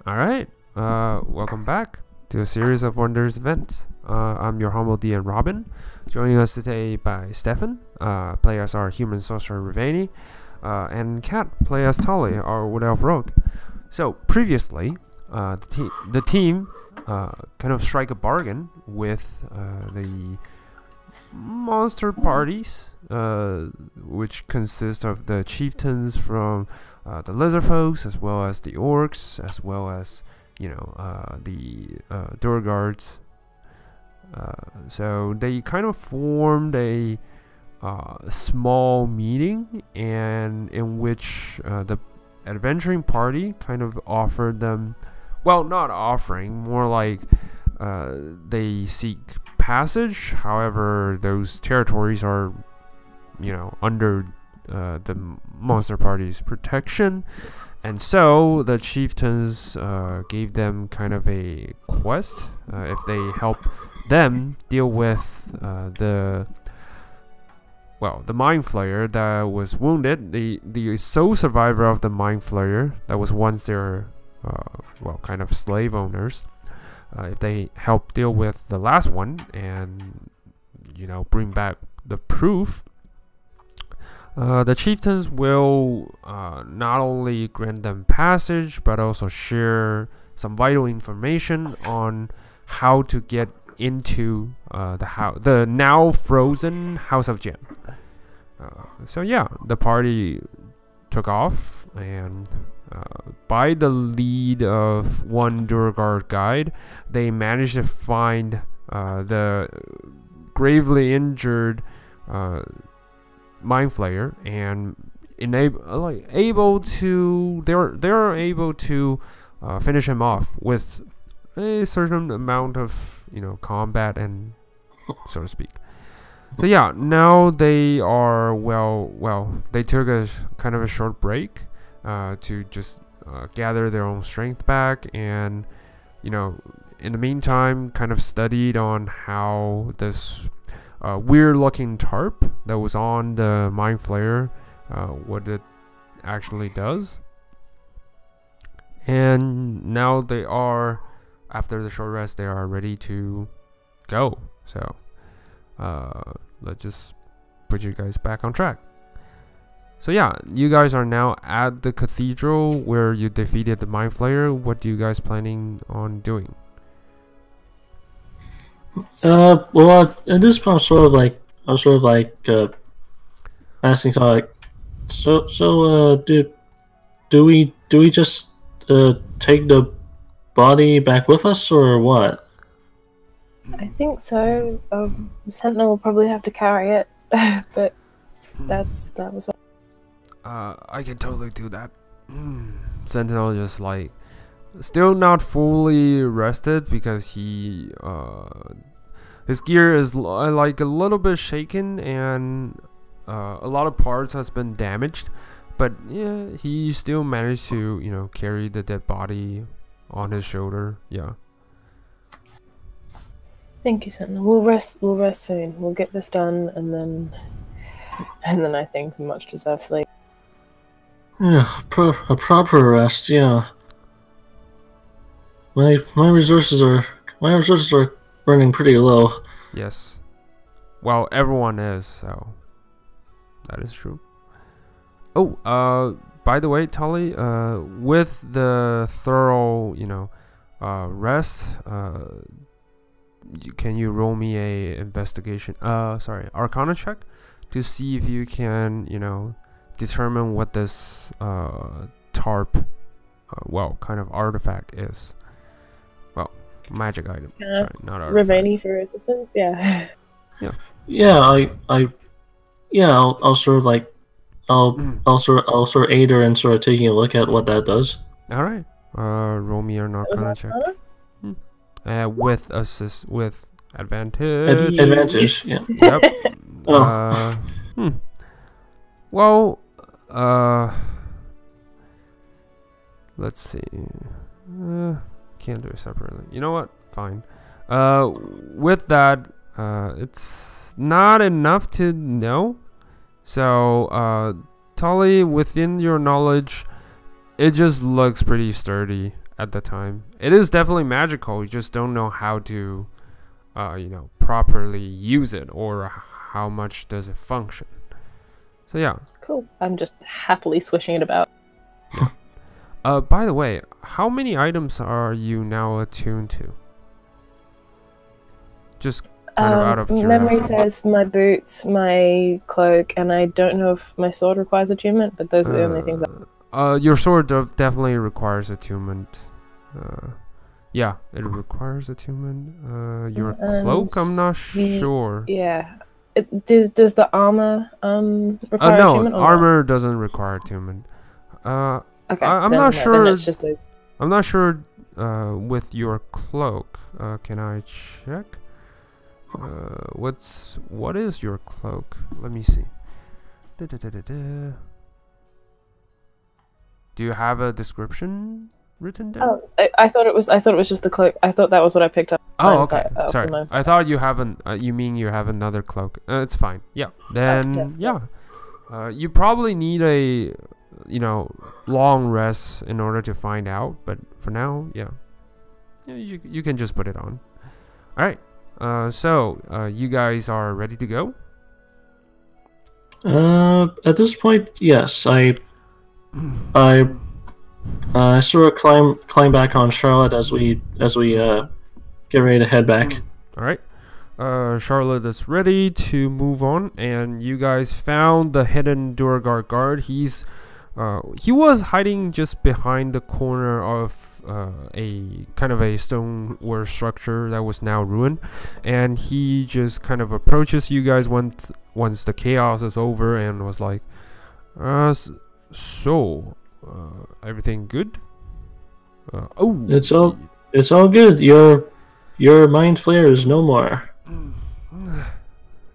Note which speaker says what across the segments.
Speaker 1: Alright, welcome back to a series of Wonders events. I'm your humble DM Robin, joining us today by Stefan, play as our human sorcerer Ravani, and Kat, play as Tolly, our wood elf rogue. So, previously, the team kind of strike a bargain with the monster parties, which consist of the chieftains from the lizard folks, as well as the orcs, as well as the door guards. So they kind of formed a small meeting, and in which the adventuring party kind of offered them, well, not offering, more like they seek passage. However, those territories are under the monster party's protection, and so the chieftains gave them kind of a quest if they help them deal with the mind flayer that was wounded, the sole survivor of the mind flayer that was once their kind of slave owners. If they help deal with the last one and bring back the proof, the chieftains will not only grant them passage, but also share some vital information on how to get into the now frozen House of Jen. So yeah, the party took off, and by the lead of one Durgard guide, they managed to find the gravely injured mind flayer, and able to finish him off with a certain amount of combat, and so to speak. So yeah, now they are they took a kind of a short break to just gather their own strength back, and in the meantime kind of studied on how this weird looking tarp that was on the mind flayer, what it actually does. And now they are, after the short rest, they are ready to go. So let's just put you guys back on track. So yeah, you guys are now at the cathedral where you defeated the mind flayer. What are you guys planning on doing?
Speaker 2: Well, at this point, I was sort of like asking, do we just take the body back with us, or what?
Speaker 3: I think so. Sentinel will probably have to carry it, but that was what.
Speaker 1: I can totally do that. Sentinel just still not fully rested because he his gear is like a little bit shaken, and a lot of parts has been damaged, but yeah, he still managed to carry the dead body on his shoulder. Yeah.
Speaker 3: Thank you, Sentinel. We'll rest soon. We'll get this done, and then I think much deserved sleep.
Speaker 2: Yeah, a proper rest. Yeah. My resources are running pretty low.
Speaker 1: Yes. Well, everyone is, so that is true. Oh, by the way, Tully, with the thorough, rest, can you roll me a Arcana check to see if you can, determine what this tarp, kind of artifact is. Well, magic item. Sorry, not artifact.
Speaker 3: Ravani for assistance. Yeah.
Speaker 2: Yeah. I'll sort of I'll sort of aid her in sort of taking a look at what that does.
Speaker 1: All right. Roll me an Arcana check. With advantage.
Speaker 2: Advantage. Yeah.
Speaker 1: Yep. Well, let's see. Can't do it separately. You know what? Fine. With that, it's not enough to know. So, Tully, within your knowledge, it just looks pretty sturdy. at the time. It is definitely magical. You just don't know how to, you know, properly use it, or how much does it function. So yeah.
Speaker 3: Cool. I'm just happily swishing it about.
Speaker 1: By the way, how many items are you now attuned to? Just kind of out of
Speaker 3: Memory
Speaker 1: curiosity.
Speaker 3: says my boots, my cloak, and I don't know if my sword requires attunement, but those are the only things.
Speaker 1: Your sword definitely requires attunement. Yeah, it requires attunement. Your cloak, I'm not sure.
Speaker 3: Yeah. Does the armor require
Speaker 1: No,
Speaker 3: attunement?
Speaker 1: armor doesn't require attunement.
Speaker 3: Okay,
Speaker 1: I'm
Speaker 3: then,
Speaker 1: not
Speaker 3: no,
Speaker 1: sure.
Speaker 3: then it's just those.
Speaker 1: I'm not sure. With your cloak, can I check? What is your cloak? Let me see. Do you have a description written down?
Speaker 3: Oh, I thought it was just the cloak. I thought that was what I picked up.
Speaker 1: Oh, okay. Sorry. I thought you have you mean you have another cloak. It's fine. Yeah. Then yeah. You probably need a, you know, long rest in order to find out. But for now, yeah. You can just put it on. All right. So you guys are ready to go?
Speaker 2: At this point, yes. I sort of climb back on Charlotte as we get ready to head back.
Speaker 1: All right. Charlotte is ready to move on, and you guys found the hidden Durgar guard. He was hiding just behind the corner of a kind of a stoneware structure that was now ruined, and he just kind of approaches you guys once the chaos is over, and was like, so everything good? Oh,
Speaker 2: it's all good. Your mind flare is no more.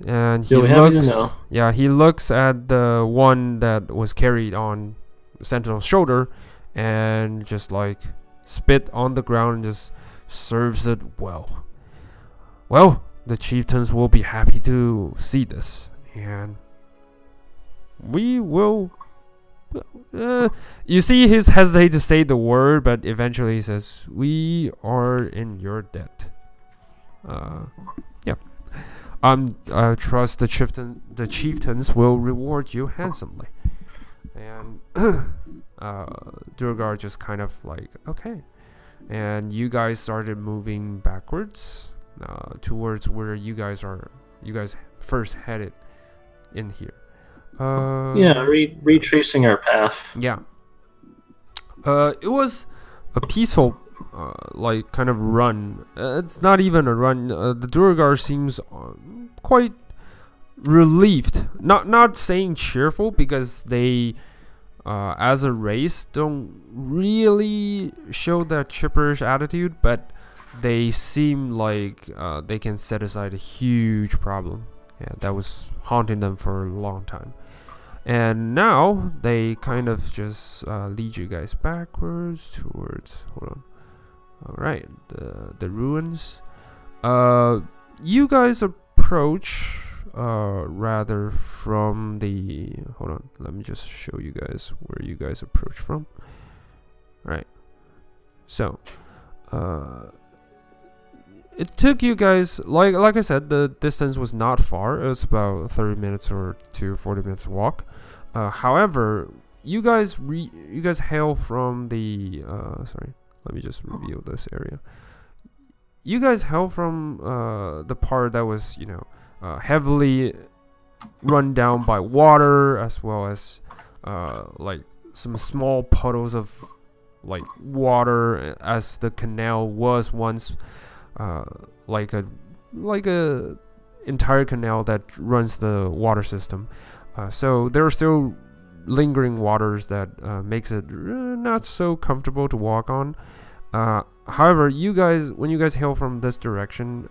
Speaker 1: And he looks at the one that was carried on Sentinel's shoulder, and just like spit on the ground and just serves it well. Well, the chieftains will be happy to see this, and we will. You see, he's hesitate to say the word, but eventually he says, "We are in your debt." Yeah. I trust the chieftains will reward you handsomely. And Durgar just kind of like, okay. And you guys started moving backwards towards where you guys first headed in here.
Speaker 2: Retracing our path.
Speaker 1: Yeah. It was a peaceful like kind of run. It's not even a run. The Durgar seems quite relieved. Not saying cheerful, because they as a race don't really show that chipperish attitude, but they seem like they can set aside a huge problem that was haunting them for a long time. And now they kind of just lead you guys backwards towards, hold on. Alright, the ruins. You guys approach rather from the, hold on, let me just show you guys where you guys approach from. Right. So it took you guys, like I said, the distance was not far. It was about 30 minutes or to 40 minutes walk. However, you guys hail from the sorry, let me just reveal this area. You guys hail from the part that was, you know, heavily run down by water, as well as like some small puddles of like water, as the canal was once like a entire canal that runs the water system. So there are still lingering waters that makes it not so comfortable to walk on. However, when you guys hail from this direction,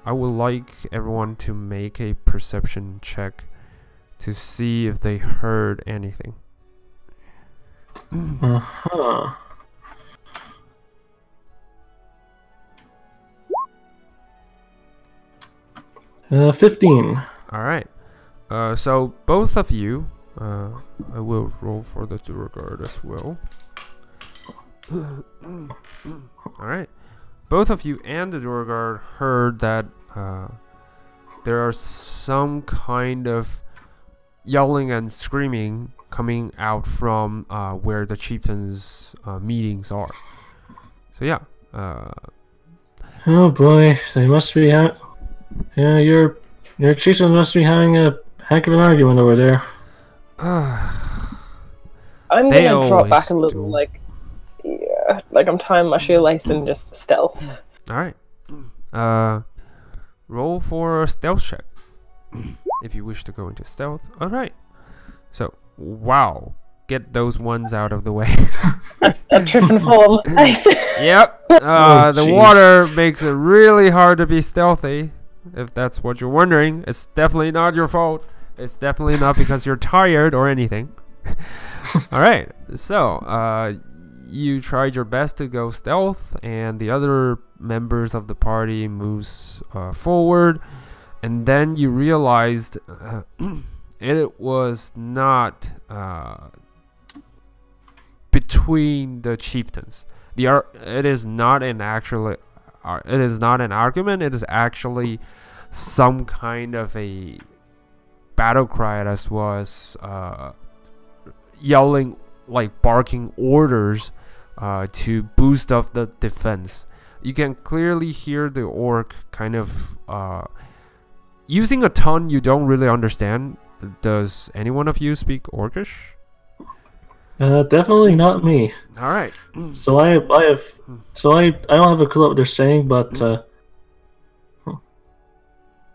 Speaker 1: I would like everyone to make a perception check to see if they heard anything.
Speaker 2: 15.
Speaker 1: All right. So both of you, I will roll for the Durgar as well. Alright. Both of you and the Duergar heard that there are some kind of yelling and screaming coming out from where the chieftains' meetings are. So yeah.
Speaker 2: Oh boy, they must be yeah, your chieftain must be having a heck of an argument over there.
Speaker 3: I'm
Speaker 1: They
Speaker 3: gonna drop back a
Speaker 1: always
Speaker 3: little,
Speaker 1: do.
Speaker 3: like I'm tying my shoelace and just stealth.
Speaker 1: Alright. Roll for a stealth check. If you wish to go into stealth. Alright. So, wow. Get those ones out of the way.
Speaker 3: A trip and fall. Nice.
Speaker 1: Yep.
Speaker 2: Oh,
Speaker 1: the
Speaker 2: jeez.
Speaker 1: water makes it really hard to be stealthy. If that's what you're wondering. It's definitely not your fault. It's definitely not because you're tired or anything. Alright. So, you tried your best to go stealth, and the other members of the party moves forward, and then you realized it was not between the chieftains. It is not an argument. It is actually some kind of a battle cry, as was yelling, like barking orders to boost up the defense. You can clearly hear the orc kind of using a tongue you don't really understand. Does anyone of you speak Orcish?
Speaker 2: Definitely not me.
Speaker 1: All right.
Speaker 2: So I don't have a clue what they're saying, but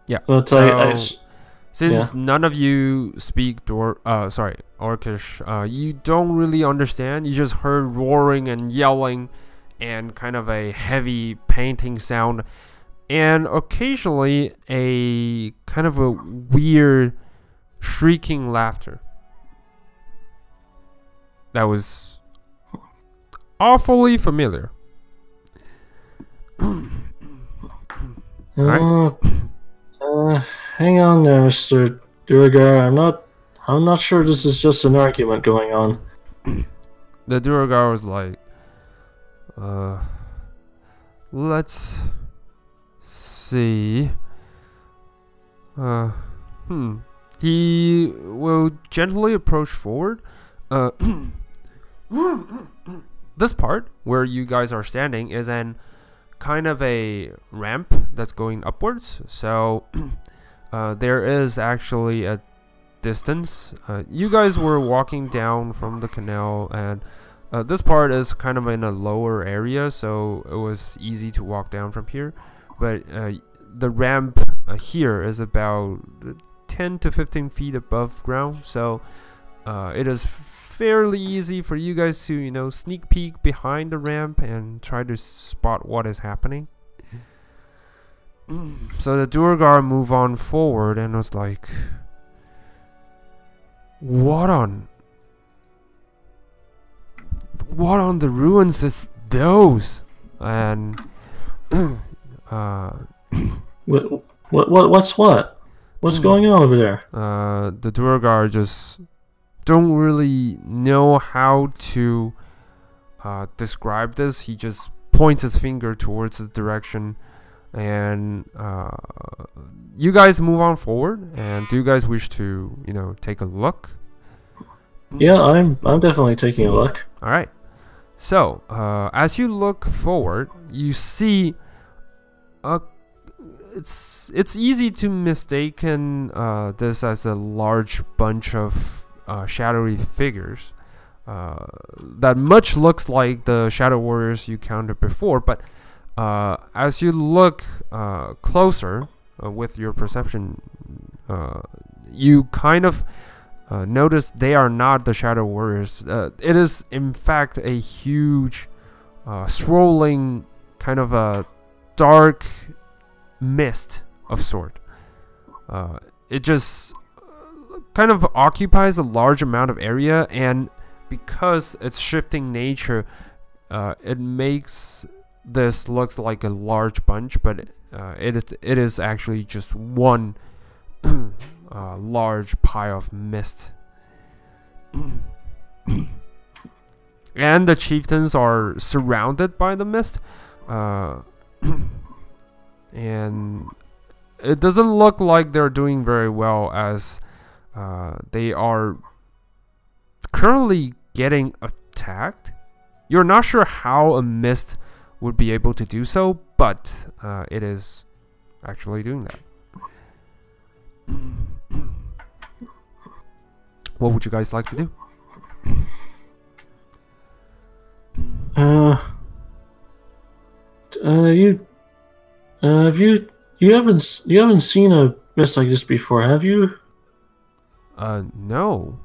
Speaker 1: Yeah.
Speaker 2: But
Speaker 1: So, since
Speaker 2: yeah.
Speaker 1: none of you speak Orcish, you don't really understand. You just heard roaring and yelling and kind of a heavy painting sound, and occasionally a kind of a weird shrieking laughter. That was awfully familiar. Alright.
Speaker 2: Hang on there, Mr. Duergar. I'm not sure this is just an argument going on.
Speaker 1: The Duergar was like, let's see. He will gently approach forward. This part where you guys are standing is an kind of a ramp that's going upwards. So there is actually a distance. You guys were walking down from the canal, and this part is kind of in a lower area, so it was easy to walk down from here. But the ramp here is about 10 to 15 feet above ground, so it is fairly easy for you guys to, sneak peek behind the ramp and try to spot what is happening. So the Duergar move on forward and was like, what on the ruins is those? And
Speaker 2: What's going on over there?
Speaker 1: the Duergar just don't really know how to describe this. He just points his finger towards the direction, and you guys move on forward. And do you guys wish to, take a look?
Speaker 2: Yeah, I'm definitely taking a look.
Speaker 1: All right. So as you look forward, you see it's easy to mistaken this as a large bunch of shadowy figures that much looks like the shadow warriors you counted before, but as you look closer with your perception, you kind of notice they are not the shadow warriors. It is in fact a huge swirling kind of a dark mist of sort. It just kind of occupies a large amount of area, and because it's shifting nature, it makes this looks like a large bunch, but it is actually just one large pile of mist. and the chieftains are surrounded by the mist. And it doesn't look like they're doing very well, as they are currently getting attacked. You're not sure how a mist would be able to do so, but it is actually doing that. What would you guys like to do?
Speaker 2: You haven't seen a mist like this before, have you?
Speaker 1: No.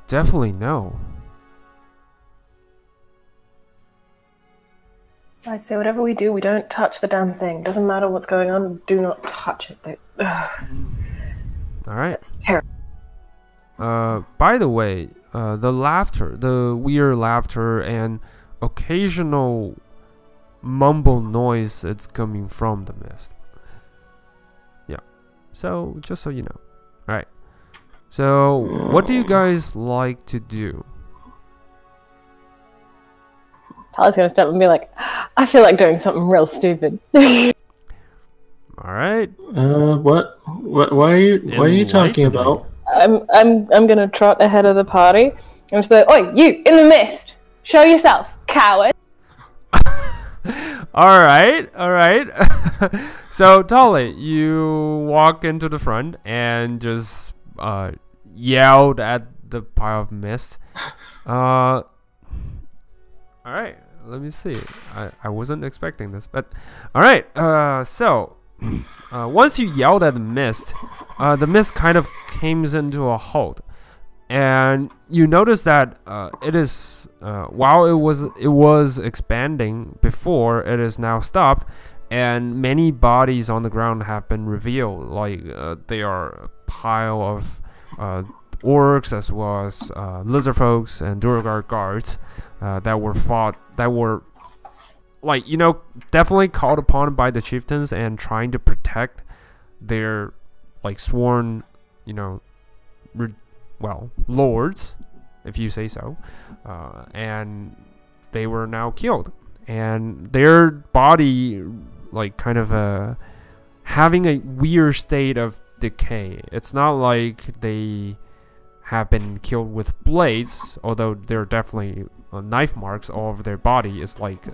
Speaker 1: Definitely no.
Speaker 3: I'd say whatever we do, we don't touch the damn thing. Doesn't matter what's going on, do not touch it.
Speaker 1: Alright.
Speaker 3: That's terrible.
Speaker 1: By the way, the laughter, the weird laughter and occasional mumble noise, it's coming from the mist. Yeah. So, just so you know. Alright. So, what do you guys like to do?
Speaker 3: Tyler's gonna step and be like, I feel like doing something real stupid.
Speaker 1: Alright.
Speaker 2: What? Why are you talking about?
Speaker 3: I'm gonna trot ahead of the party and just be like, oi, you in the mist! Show yourself, coward!
Speaker 1: Alright. So, Tolly, you walk into the front and just yelled at the pile of mist. Alright, let me see. I wasn't expecting this, but alright, so once you yelled at the mist kind of came into a halt, and you notice that it is while it was expanding before, it is now stopped, and many bodies on the ground have been revealed. Like they are a pile of orcs, as well as lizard folks and Durgar guards that were like, you know, definitely called upon by the chieftains and trying to protect their like sworn, you know, lords, if you say so, and they were now killed, and their body like kind of having a weird state of decay. It's not like they have been killed with blades, although there are definitely knife marks all over their body. It's like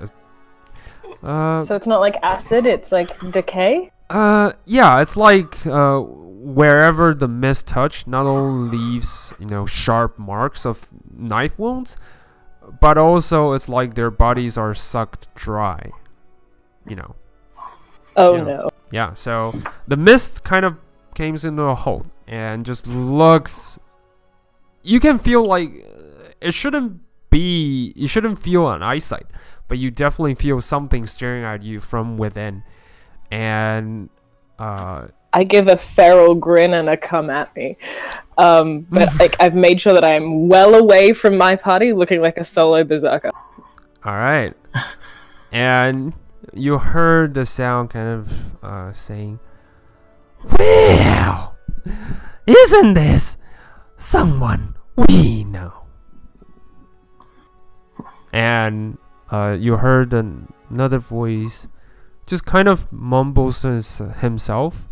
Speaker 3: so it's not like acid, it's like decay?
Speaker 1: Yeah, it's like wherever the mist touch not only leaves, you know, sharp marks of knife wounds, but also it's like their bodies are sucked dry, you know.
Speaker 3: Oh,
Speaker 1: you know?
Speaker 3: no.
Speaker 1: Yeah, so the mist kind of came into a halt and just looks, you can feel like you shouldn't feel an eyesight, but you definitely feel something staring at you from within. And
Speaker 3: I give a feral grin and a come at me. But like, I've made sure that I am well away from my party, looking like a solo berserker.
Speaker 1: Alright. And you heard the sound kind of saying, "Well, isn't this someone we know?" And you heard another voice just kind of mumbles to himself.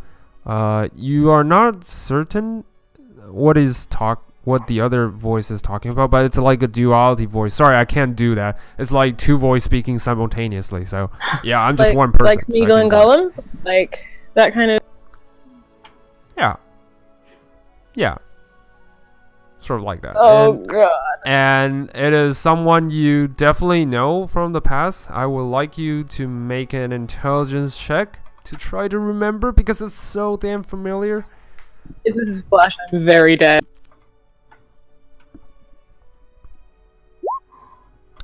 Speaker 1: You are not certain what the other voice is talking about, but it's like a duality voice. Sorry, I can't do that. It's like two voices speaking simultaneously. So yeah, I'm just
Speaker 3: like,
Speaker 1: one person.
Speaker 3: Like Smeagol and Gollum? Like that kind of...
Speaker 1: Yeah. Sort of like that.
Speaker 3: Oh, God.
Speaker 1: And it is someone you definitely know from the past. I would like you to make an intelligence check to try to remember, because it's so damn familiar.
Speaker 3: If this is Flash, I'm very dead.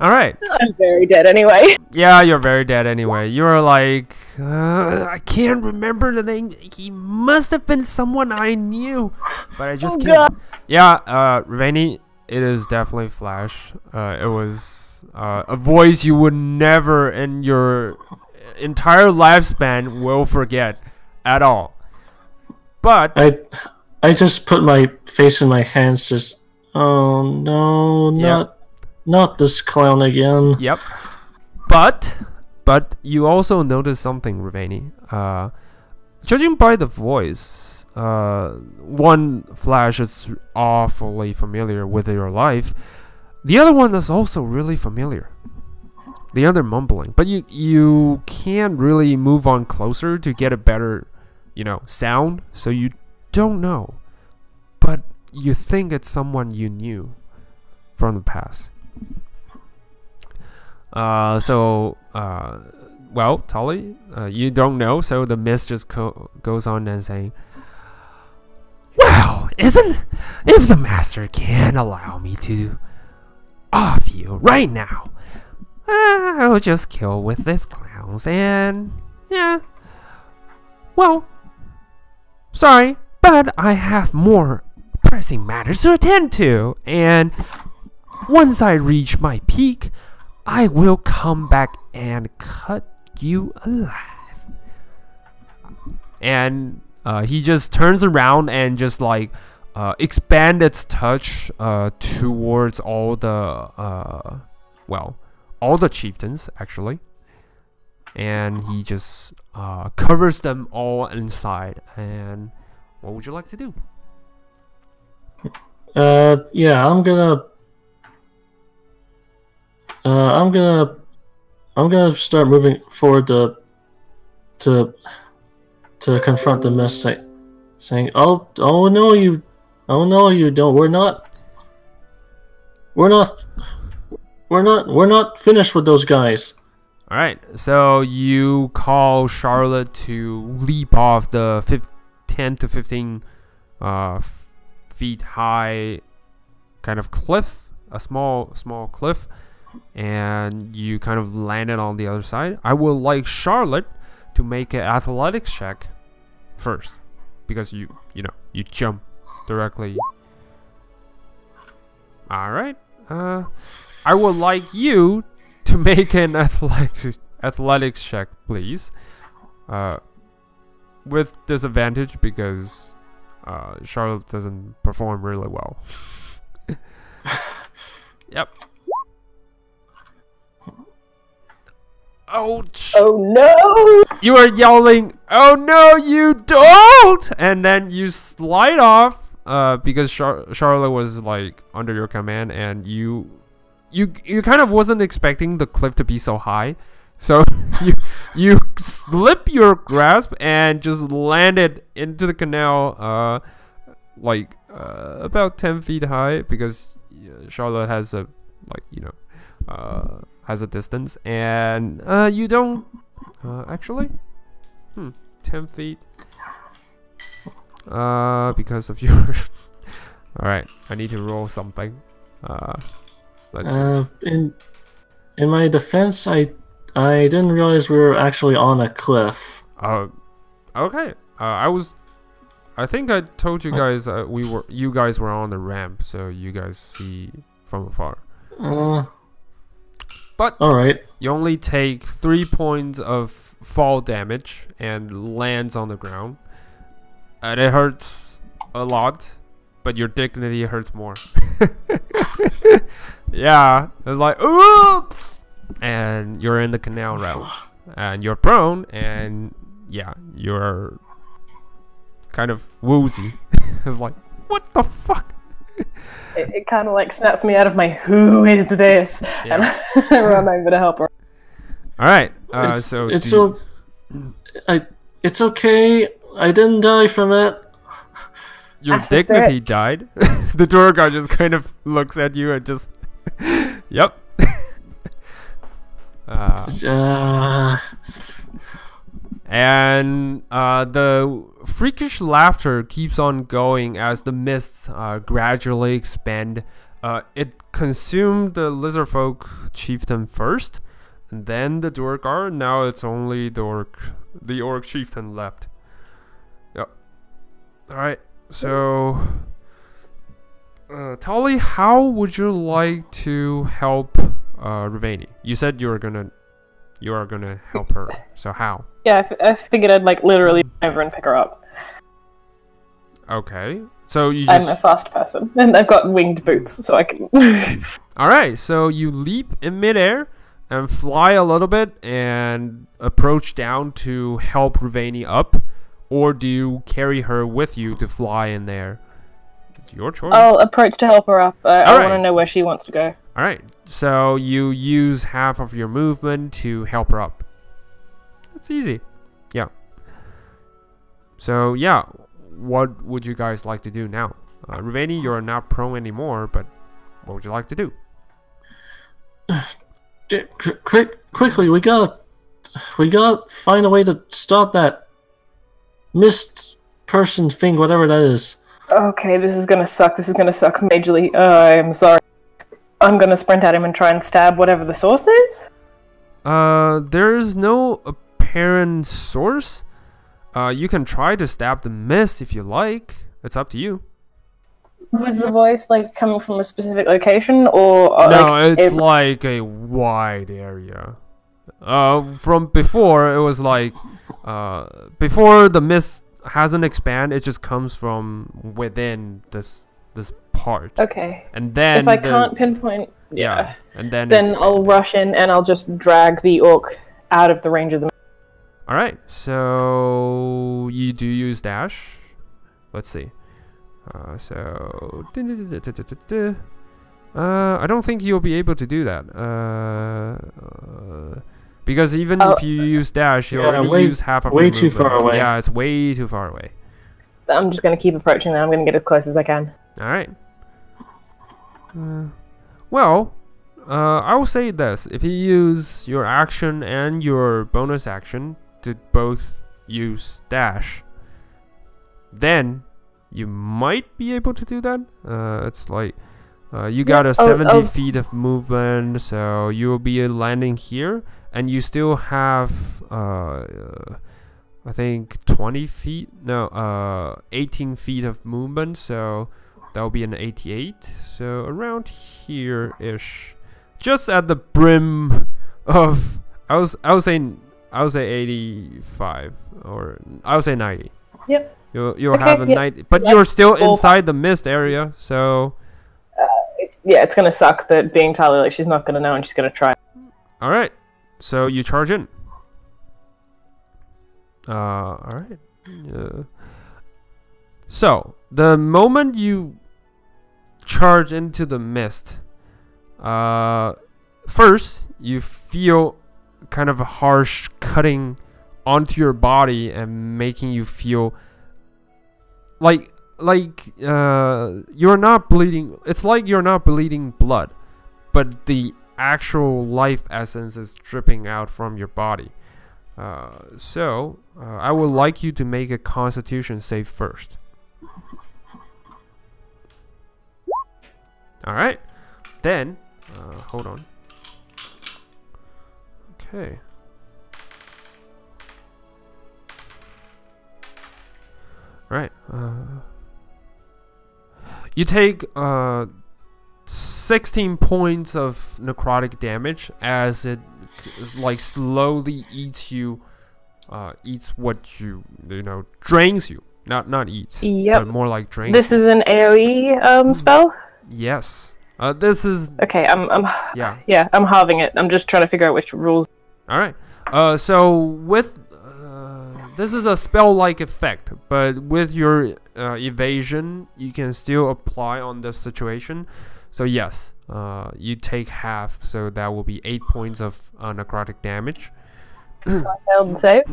Speaker 1: Alright.
Speaker 3: I'm very dead anyway.
Speaker 1: Yeah, you're very dead anyway. You're like, I can't remember the name. He must have been someone I knew, but I just can't.
Speaker 3: God.
Speaker 1: Yeah, Ravani, it is definitely Flash. It was a voice you would never in your entire lifespan will forget at all. But
Speaker 2: I just put my face in my hands, just, oh no, not Not this clown again.
Speaker 1: Yep. But you also notice something, Ravani. Judging by the voice, one Flash is awfully familiar with your life. The other one is also really familiar. The other mumbling, but you can't really move on closer to get a better, sound. So you don't know, but you think it's someone you knew from the past. Well, Tully, you don't know, so the mist just goes on and saying, "Well, if the master can allow me to off you right now, I'll just kill with this clowns and yeah. Well, sorry, but I have more pressing matters to attend to, and once I reach my peak, I will come back and cut you alive." And he just turns around and just like expand its touch towards all the all the chieftains actually, and he just covers them all inside. And what would you like to do?
Speaker 2: Yeah, I'm gonna start moving forward to confront the mist, saying, "Oh no, you don't. We're not finished with those guys."
Speaker 1: All right, so you call Charlotte to leap off the 10 to 15 feet high kind of cliff, a small cliff, and you kind of landed on the other side. I would like Charlotte to make an athletics check first, because you jump directly. All right. I would like you to make an athletics check, please. With disadvantage because Charlotte doesn't perform really well. Yep. Ouch.
Speaker 3: Oh no!
Speaker 1: You are yelling, "Oh no, you don't!" And then you slide off because Charlotte was like under your command, and you kind of wasn't expecting the cliff to be so high. So you slip your grasp and just landed into the canal about 10 feet high, because Charlotte has a has a distance, and you don't actually 10 feet because of your all right, I need to roll something. Let's see.
Speaker 2: In my defense, I didn't realize we were actually on a cliff.
Speaker 1: Okay. I think I told you guys you guys were on the ramp, so you guys see from afar. But
Speaker 2: all right.
Speaker 1: You only take 3 points of fall damage and lands on the ground, and it hurts a lot, but your dignity hurts more. Yeah, it's like oops, and you're in the canal route, and you're prone, and yeah, you're kind of woozy. It's like, what the fuck?
Speaker 3: It kind of like snaps me out of my "who is this?" and I run over to help her.
Speaker 1: All right,
Speaker 2: it's okay. I didn't die from it.
Speaker 1: Your dignity died. The tour guide just kind of looks at you and just, yep. And the freakish laughter keeps on going as the mists gradually expand. It consumed the lizardfolk chieftain first, and then the Duergar. Now it's only the orc chieftain left. Yep. All right. So, Tolly, how would you like to help Ravani? You said you are gonna help her. So how?
Speaker 3: Yeah, I figured I'd like literally run over and pick her up.
Speaker 1: Okay. So you
Speaker 3: I'm a fast person, and I've got winged boots, so I can.
Speaker 1: All right, so you leap in midair and fly a little bit and approach down to help Ruvani up, or do you carry her with you to fly in there? It's your choice.
Speaker 3: I'll approach to help her up. I
Speaker 1: Alright.
Speaker 3: want to know where she wants to go.
Speaker 1: All right, so you use half of your movement to help her up. It's easy. Yeah. So yeah, what would you guys like to do now? Ruvani, you're not prone anymore, but what would you like to do?
Speaker 2: Quickly, we gotta find a way to stop that mist person thing, whatever that is.
Speaker 3: Okay, this is gonna suck. This is gonna suck majorly. I'm sorry. I'm gonna sprint at him and try and stab whatever the source is.
Speaker 1: There's no apparent source. You can try to stab the mist if you like. It's up to you.
Speaker 3: Was the voice like coming from a specific location, or
Speaker 1: No,
Speaker 3: like,
Speaker 1: it's like a wide area. From before, it was like, before the mist hasn't expanded, it just comes from within this part.
Speaker 3: Okay.
Speaker 1: And then
Speaker 3: if I can't pinpoint, yeah,
Speaker 1: and then
Speaker 3: I'll rush in and I'll just drag the orc out of the range of the.
Speaker 1: All right, so you do use dash. Let's see. So I don't think you'll be able to do that. Because even if you use dash, you already use half of your movement.
Speaker 2: Way too far away.
Speaker 1: Yeah, it's way too far away.
Speaker 3: I'm just gonna keep approaching them. I'm gonna get as close as I can.
Speaker 1: All right. Well, I will say this: if you use your action and your bonus action to both use dash, then you might be able to do that. It's like you got a 70 feet of movement, so you will be landing here, and you still have I think 20 feet, no, 18 feet of movement, so that will be an 88. So around here-ish, just at the brim of, I would say 85, or I would say 90.
Speaker 3: Yep.
Speaker 1: You'll have a 90, but you're still inside the mist area, so.
Speaker 3: It's gonna suck, but being entirely like she's not gonna know and she's gonna try.
Speaker 1: All right, so you charge in. All right. So the moment you charge into the mist, first you feel kind of a harsh cutting onto your body and making you feel like you're not bleeding. It's like you're not bleeding blood, but the actual life essence is dripping out from your body. So I would like you to make a Constitution save first. All right, then hold on. Okay. All right. You take 16 points of necrotic damage as it like slowly eats you, eats what you know, drains you. Not eats.
Speaker 3: Yep.
Speaker 1: But more like drains.
Speaker 3: This is an AOE spell.
Speaker 1: Yes. This is.
Speaker 3: Okay. I'm halving it. I'm just trying to figure out which rules.
Speaker 1: All right. So with this is a spell-like effect, but with your evasion, you can still apply on this situation. So yes, you take half, so that will be 8 points of necrotic damage.
Speaker 3: So I failed the save?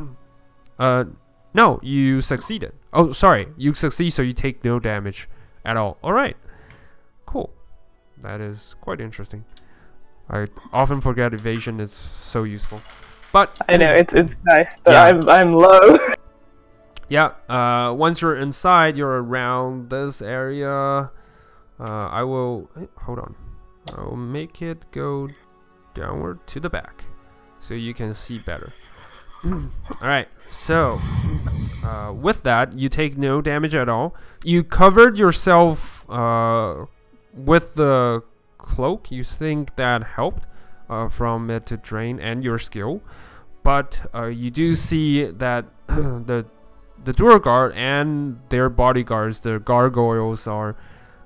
Speaker 1: No, you succeeded. Oh, sorry, you succeed, so you take no damage at all. All right, cool. That is quite interesting. I often forget evasion is so useful. But
Speaker 3: I know it's nice, but
Speaker 1: yeah.
Speaker 3: I'm low.
Speaker 1: Yeah. Once you're inside, you're around this area. I will hold on. I'll make it go downward to the back, so you can see better. All right. So, with that, you take no damage at all. You covered yourself with the cloak. You think that helped from it to drain and your skill, but you do see that the Duergar and their bodyguards, the gargoyles, are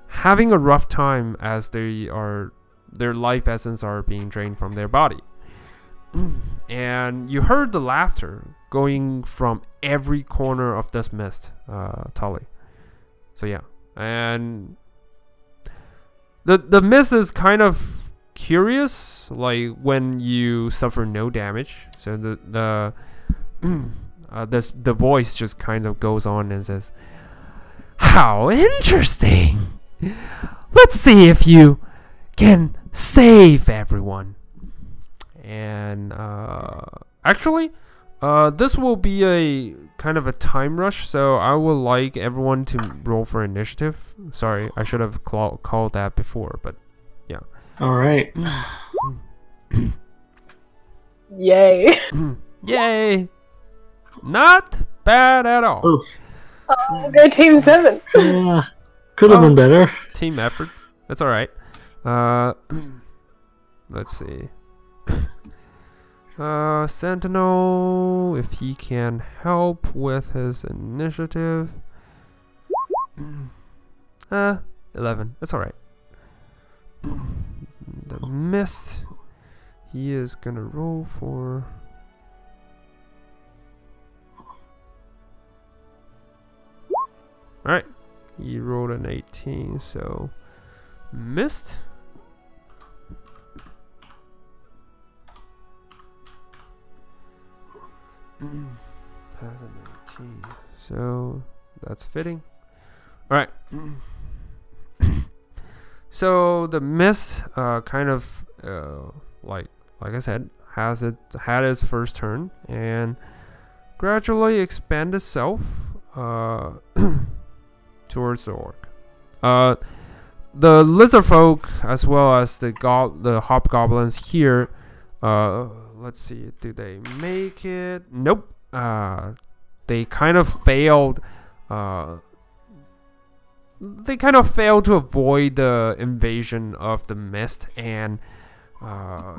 Speaker 1: having a rough time as they are their life essence are being drained from their body. And you heard the laughter going from every corner of this mist, Tully. So yeah, and the mist is kind of curious, like when you suffer no damage. So the voice just kind of goes on and says, "How interesting! Let's see if you can save everyone." And actually, this will be a kind of a time rush, so I would like everyone to roll for initiative. Sorry, I should have called that before, but yeah.
Speaker 2: All right.
Speaker 3: Yay.
Speaker 1: Yay! Not bad at all.
Speaker 2: Oof.
Speaker 3: Oh, go Team 7.
Speaker 2: Yeah, could have been better.
Speaker 1: Team effort. That's all right. Let's see. Sentinel, if he can help with his initiative. 11. That's all right. The mist. He is gonna roll for. All right. He rolled an 18, so missed. Has an 18, so that's fitting. All right. So the mist, kind of, like I said, had its first turn and gradually expand itself towards the orc. The lizard folk, as well as the hobgoblins here. Let's see, do they make it? Nope. They kind of failed. They kind of failed to avoid the invasion of the mist, and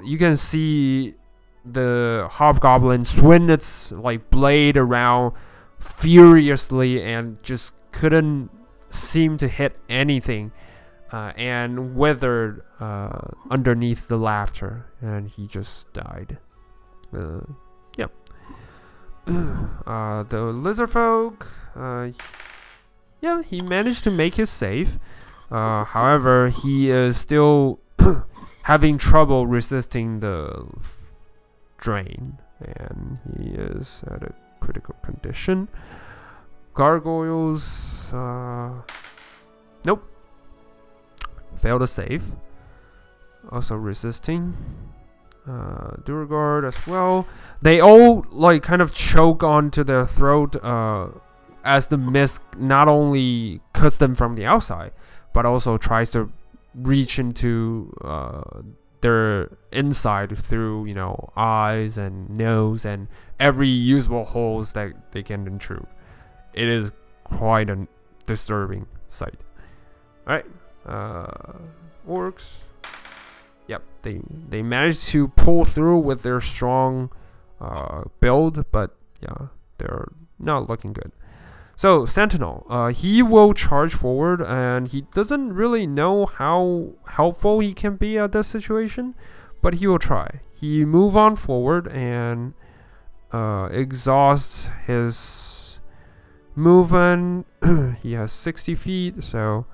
Speaker 1: you can see the hobgoblin swing its like blade around furiously and just couldn't seem to hit anything, and withered underneath the laughter, and he just died. Yep. The lizard folk, yeah, he managed to make his save. However, he is still having trouble resisting the drain, and he is at a critical condition. Gargoyles, nope, failed to save. Also resisting. Duragard as well. They all like kind of choke onto their throat as the mist not only cuts them from the outside, but also tries to reach into their inside through, you know, eyes and nose and every usable holes that they can intrude. It is quite a disturbing sight. Alright. Orcs. Yep, they managed to pull through with their strong build, but yeah, they're not looking good. So Sentinel, he will charge forward, and he doesn't really know how helpful he can be at this situation, but he will try. He move on forward and exhausts his movement. He has 60 feet, so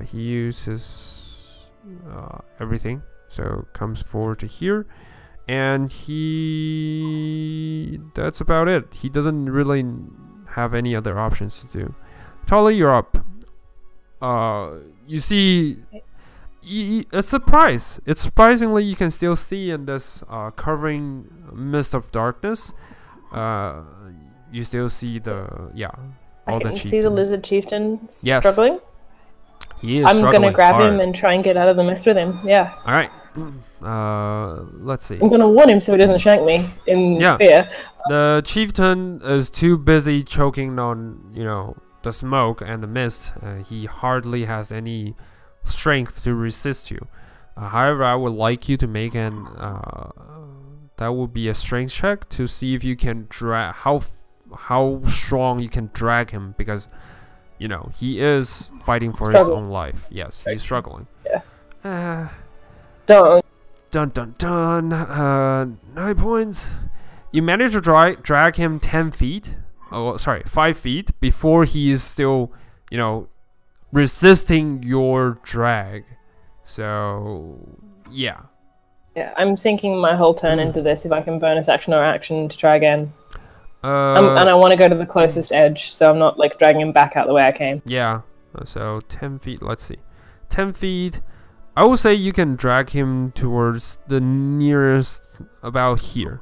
Speaker 1: he uses everything, so comes forward to here, and that's about it. He doesn't really have any other options to do. Tully, you're up. You see, it's surprisingly you can still see in this covering mist of darkness. You still see the all the chieftains.
Speaker 3: See the lizard chieftain
Speaker 1: Yes.
Speaker 3: struggling.
Speaker 1: He is
Speaker 3: I'm
Speaker 1: struggling
Speaker 3: gonna grab
Speaker 1: hard.
Speaker 3: him and try and get out of the mist with him. Yeah.
Speaker 1: All right. Let's see.
Speaker 3: I'm gonna warn him so he doesn't shank me in fear.
Speaker 1: The chieftain is too busy choking on, you know, the smoke and the mist. He hardly has any strength to resist you. However, I would like you to make an that would be a strength check to see if you can drag how strong you can drag him, because you know he is fighting for his own life. Yes, he's struggling.
Speaker 3: Yeah. Don't.
Speaker 1: Dun dun dun. 9 points. You manage to drag him 10 feet. Oh, sorry, 5 feet before he is still, you know, resisting your drag. So, yeah.
Speaker 3: Yeah, I'm sinking my whole turn into this. If I can bonus action or action to try again. And I want to go to the closest edge, so I'm not like dragging him back out the way I came.
Speaker 1: Yeah. So 10 feet. Let's see. 10 feet. I would say you can drag him towards the nearest, about here.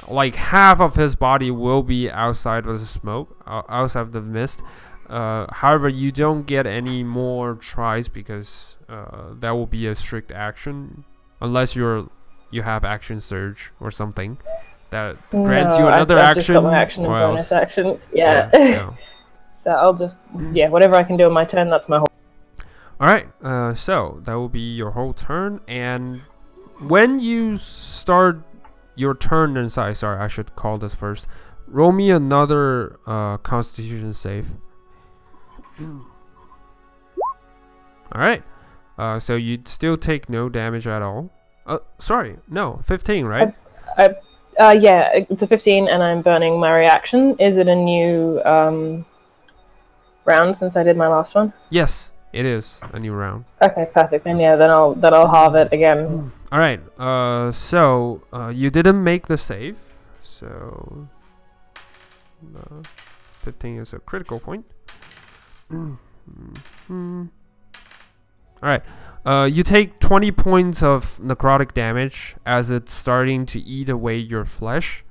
Speaker 1: Like half of his body will be outside of the smoke, outside of the mist. However, you don't get any more tries because that will be a strict action, unless you have action surge or something that grants you another
Speaker 3: I've
Speaker 1: action.
Speaker 3: Just got my action and bonus action. Yeah.
Speaker 1: Yeah.
Speaker 3: So I'll just whatever I can do on my turn. That's my whole.
Speaker 1: All right. So that will be your whole turn, and when you start your turn inside, sorry, I should call this first. Roll me another Constitution save. Alright. So you still take no damage at all. Sorry, no, 15, right?
Speaker 3: Yeah, it's a 15, and I'm burning my reaction. Is it a new round since I did my last one?
Speaker 1: Yes, it is a new round.
Speaker 3: Okay, perfect. Then yeah, then I'll halve it again.
Speaker 1: All right. So you didn't make the save, so 15 is a critical point. All right. You take 20 points of necrotic damage as it's starting to eat away your flesh,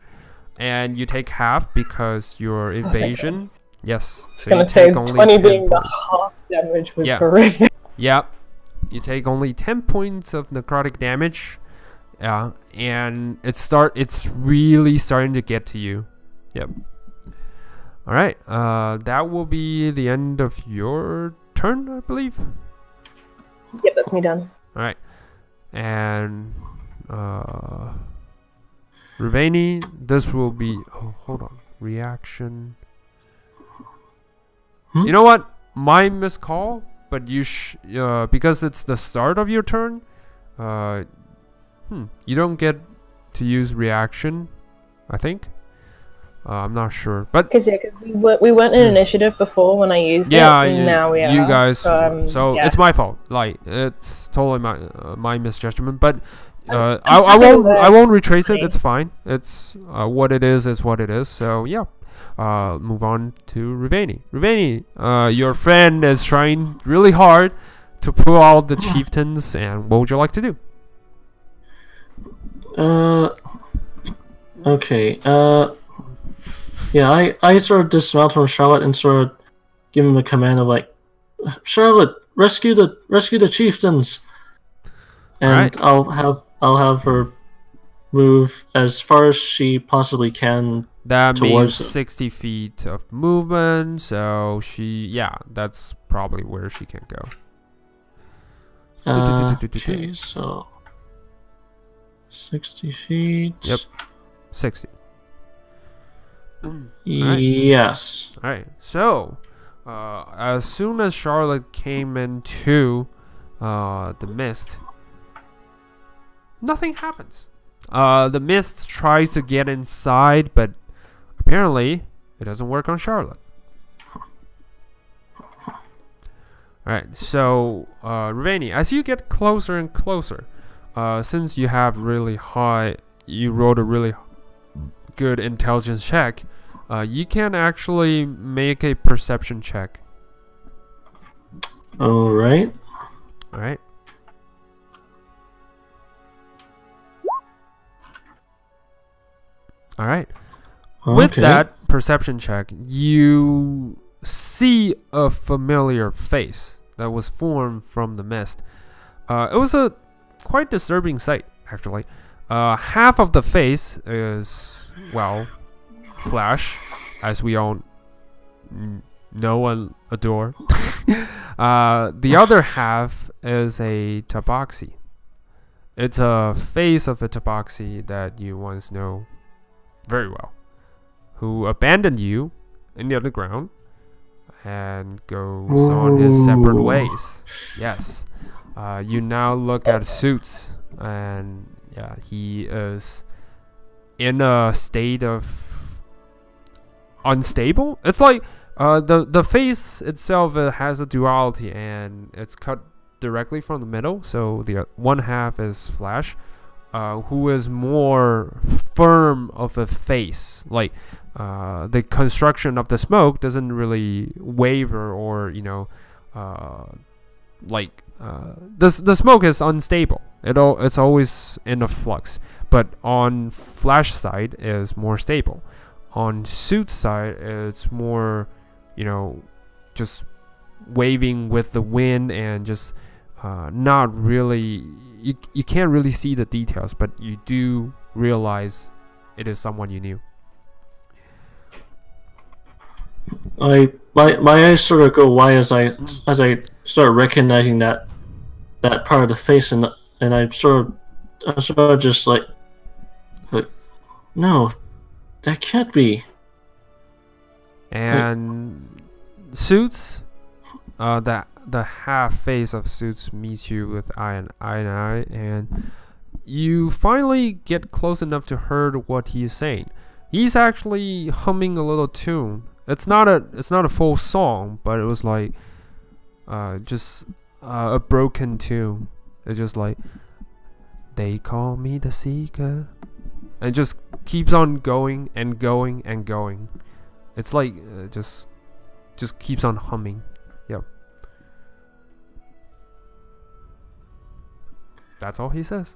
Speaker 1: and you take half because your evasion. Yes.
Speaker 3: I was gonna say 20 being the half damage was horrific.
Speaker 1: Yep. You take only 10 points of necrotic damage. Yeah, and it's really starting to get to you. Yep. All right. That will be the end of your turn, I believe.
Speaker 3: Yep, that's me done.
Speaker 1: All right. And Rivani, this will be hold on. Reaction. You know what? My miscall, but you because it's the start of your turn, you don't get to use reaction, I think. I'm not sure, but
Speaker 3: because we weren't in initiative before when I used it. And now we are.
Speaker 1: You guys, so
Speaker 3: yeah.
Speaker 1: it's my fault. Like it's totally my misjudgment. But I won't retrace it. It's fine. It's what it is what it is. So yeah. Move on to Rivani. Rivani, your friend is trying really hard to pull out the chieftains, and what would you like to do?
Speaker 2: Okay. Yeah, I sort of dismount from Charlotte and sort of give him the command of like, Charlotte, rescue the chieftains, and
Speaker 1: right.
Speaker 2: I'll have her move as far as she possibly can.
Speaker 1: That means 60 feet of movement, so that's probably where she can go.
Speaker 2: Okay, so 60 feet.
Speaker 1: Yep, 60.
Speaker 2: Yes.
Speaker 1: All right. So, as soon as Charlotte came into the mist, nothing happens. The mist tries to get inside, but apparently it doesn't work on Charlotte. Alright, so Rivani, as you get closer and closer, since you have you rolled a really good intelligence check, you can actually make a perception check.
Speaker 2: Alright.
Speaker 1: Alright. Alright. With that perception check, you see a familiar face that was formed from the mist. It was a quite disturbing sight, actually. Half of the face is, well, Flash, as we all know and adore. The other half is a tabaxi. It's a face of a tabaxi that you once know very well, who abandoned you in the underground and goes on his separate ways. Yes. You now look at Suits, and yeah, he is in a state of unstable. It's like the face itself has a duality, and it's cut directly from the middle. So the one half is Flash, who is more firm of a face. Like the construction of the smoke doesn't really waver, or the smoke is unstable. It's always in a flux. But on Flash side is more stable. On Suit side, it's more, just waving with the wind, and just not really. You can't really see the details, but you do realize it is someone you knew.
Speaker 2: My eyes sort of go wide as I start recognizing that part of the face, and I'm sort of just like, but no, that can't be.
Speaker 1: And Suits, the half face of Suits meets you with eye and eye, and you finally get close enough to hear what he's saying. He's actually humming a little tune. It's not a full song, but it was like just a broken tune. It's just like, they call me the Seeker, and it just keeps on going and going and going. It's like just keeps on humming. Yep. That's all he says.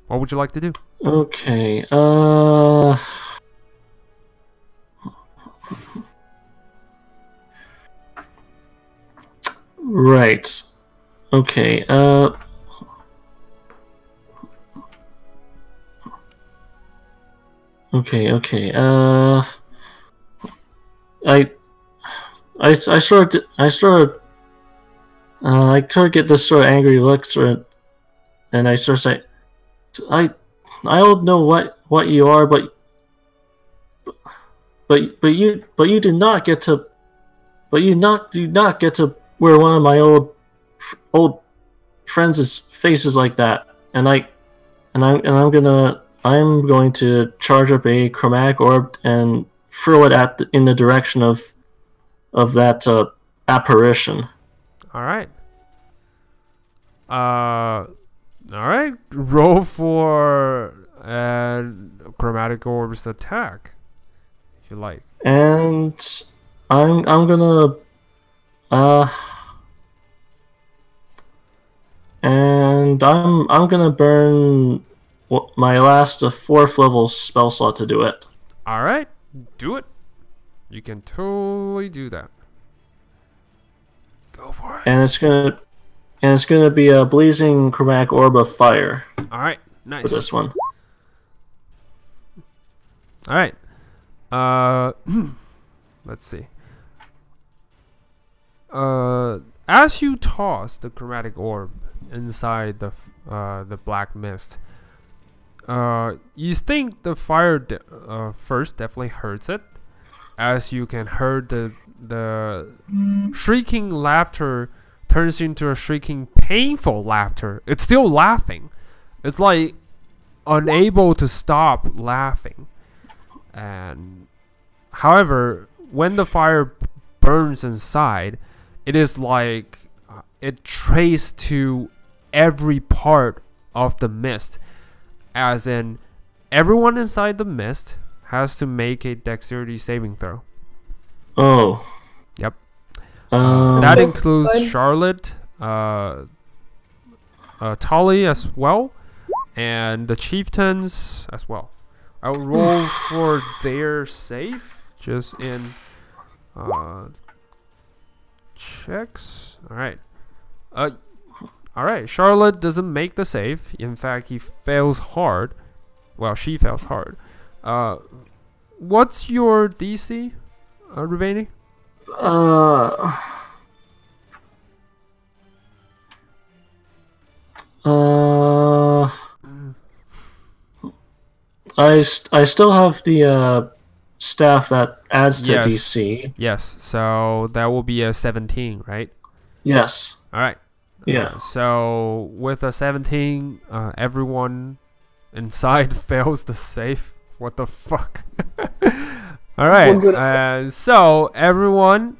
Speaker 1: What would you like to do?
Speaker 2: Okay. Right. Okay. Okay. I sort of get this sort of angry look, and I sort of say, I don't know what you are, but you do not get to wear one of my old friends' faces like that, and I'm going to charge up a chromatic orb and throw it in the direction of that apparition.
Speaker 1: All right. All right. Roll for chromatic orb's attack, if you like.
Speaker 2: And I'm gonna burn my last 4th level spell slot to do it.
Speaker 1: All right, do it. You can totally do that. Go for it.
Speaker 2: And it's gonna be a blazing chromatic orb of fire.
Speaker 1: All right, nice.
Speaker 2: For this one.
Speaker 1: All right. Let's see. As you toss the chromatic orb inside the black mist, you think the fire first definitely hurts it, as you can hear the shrieking laughter turns into a shrieking painful laughter. It's still laughing. It's like unable to stop laughing. And however, when the fire burns inside, it is like it traces to every part of the mist, as in everyone inside the mist has to make a dexterity saving throw.
Speaker 2: Oh.
Speaker 1: Yep. That includes Charlotte, Tolly as well, and the chieftains as well. I'll roll for their save, just in checks. Alright. Alright, Charlotte doesn't make the save. In fact, he fails hard. Well, she fails hard. What's your DC, Ruveni?
Speaker 2: I still have the staff that adds to
Speaker 1: Yes.
Speaker 2: DC.
Speaker 1: Yes. So that will be a 17, right?
Speaker 2: Yes.
Speaker 1: All right.
Speaker 2: Yeah.
Speaker 1: So with a 17, everyone inside fails the save. What the fuck? All right. So everyone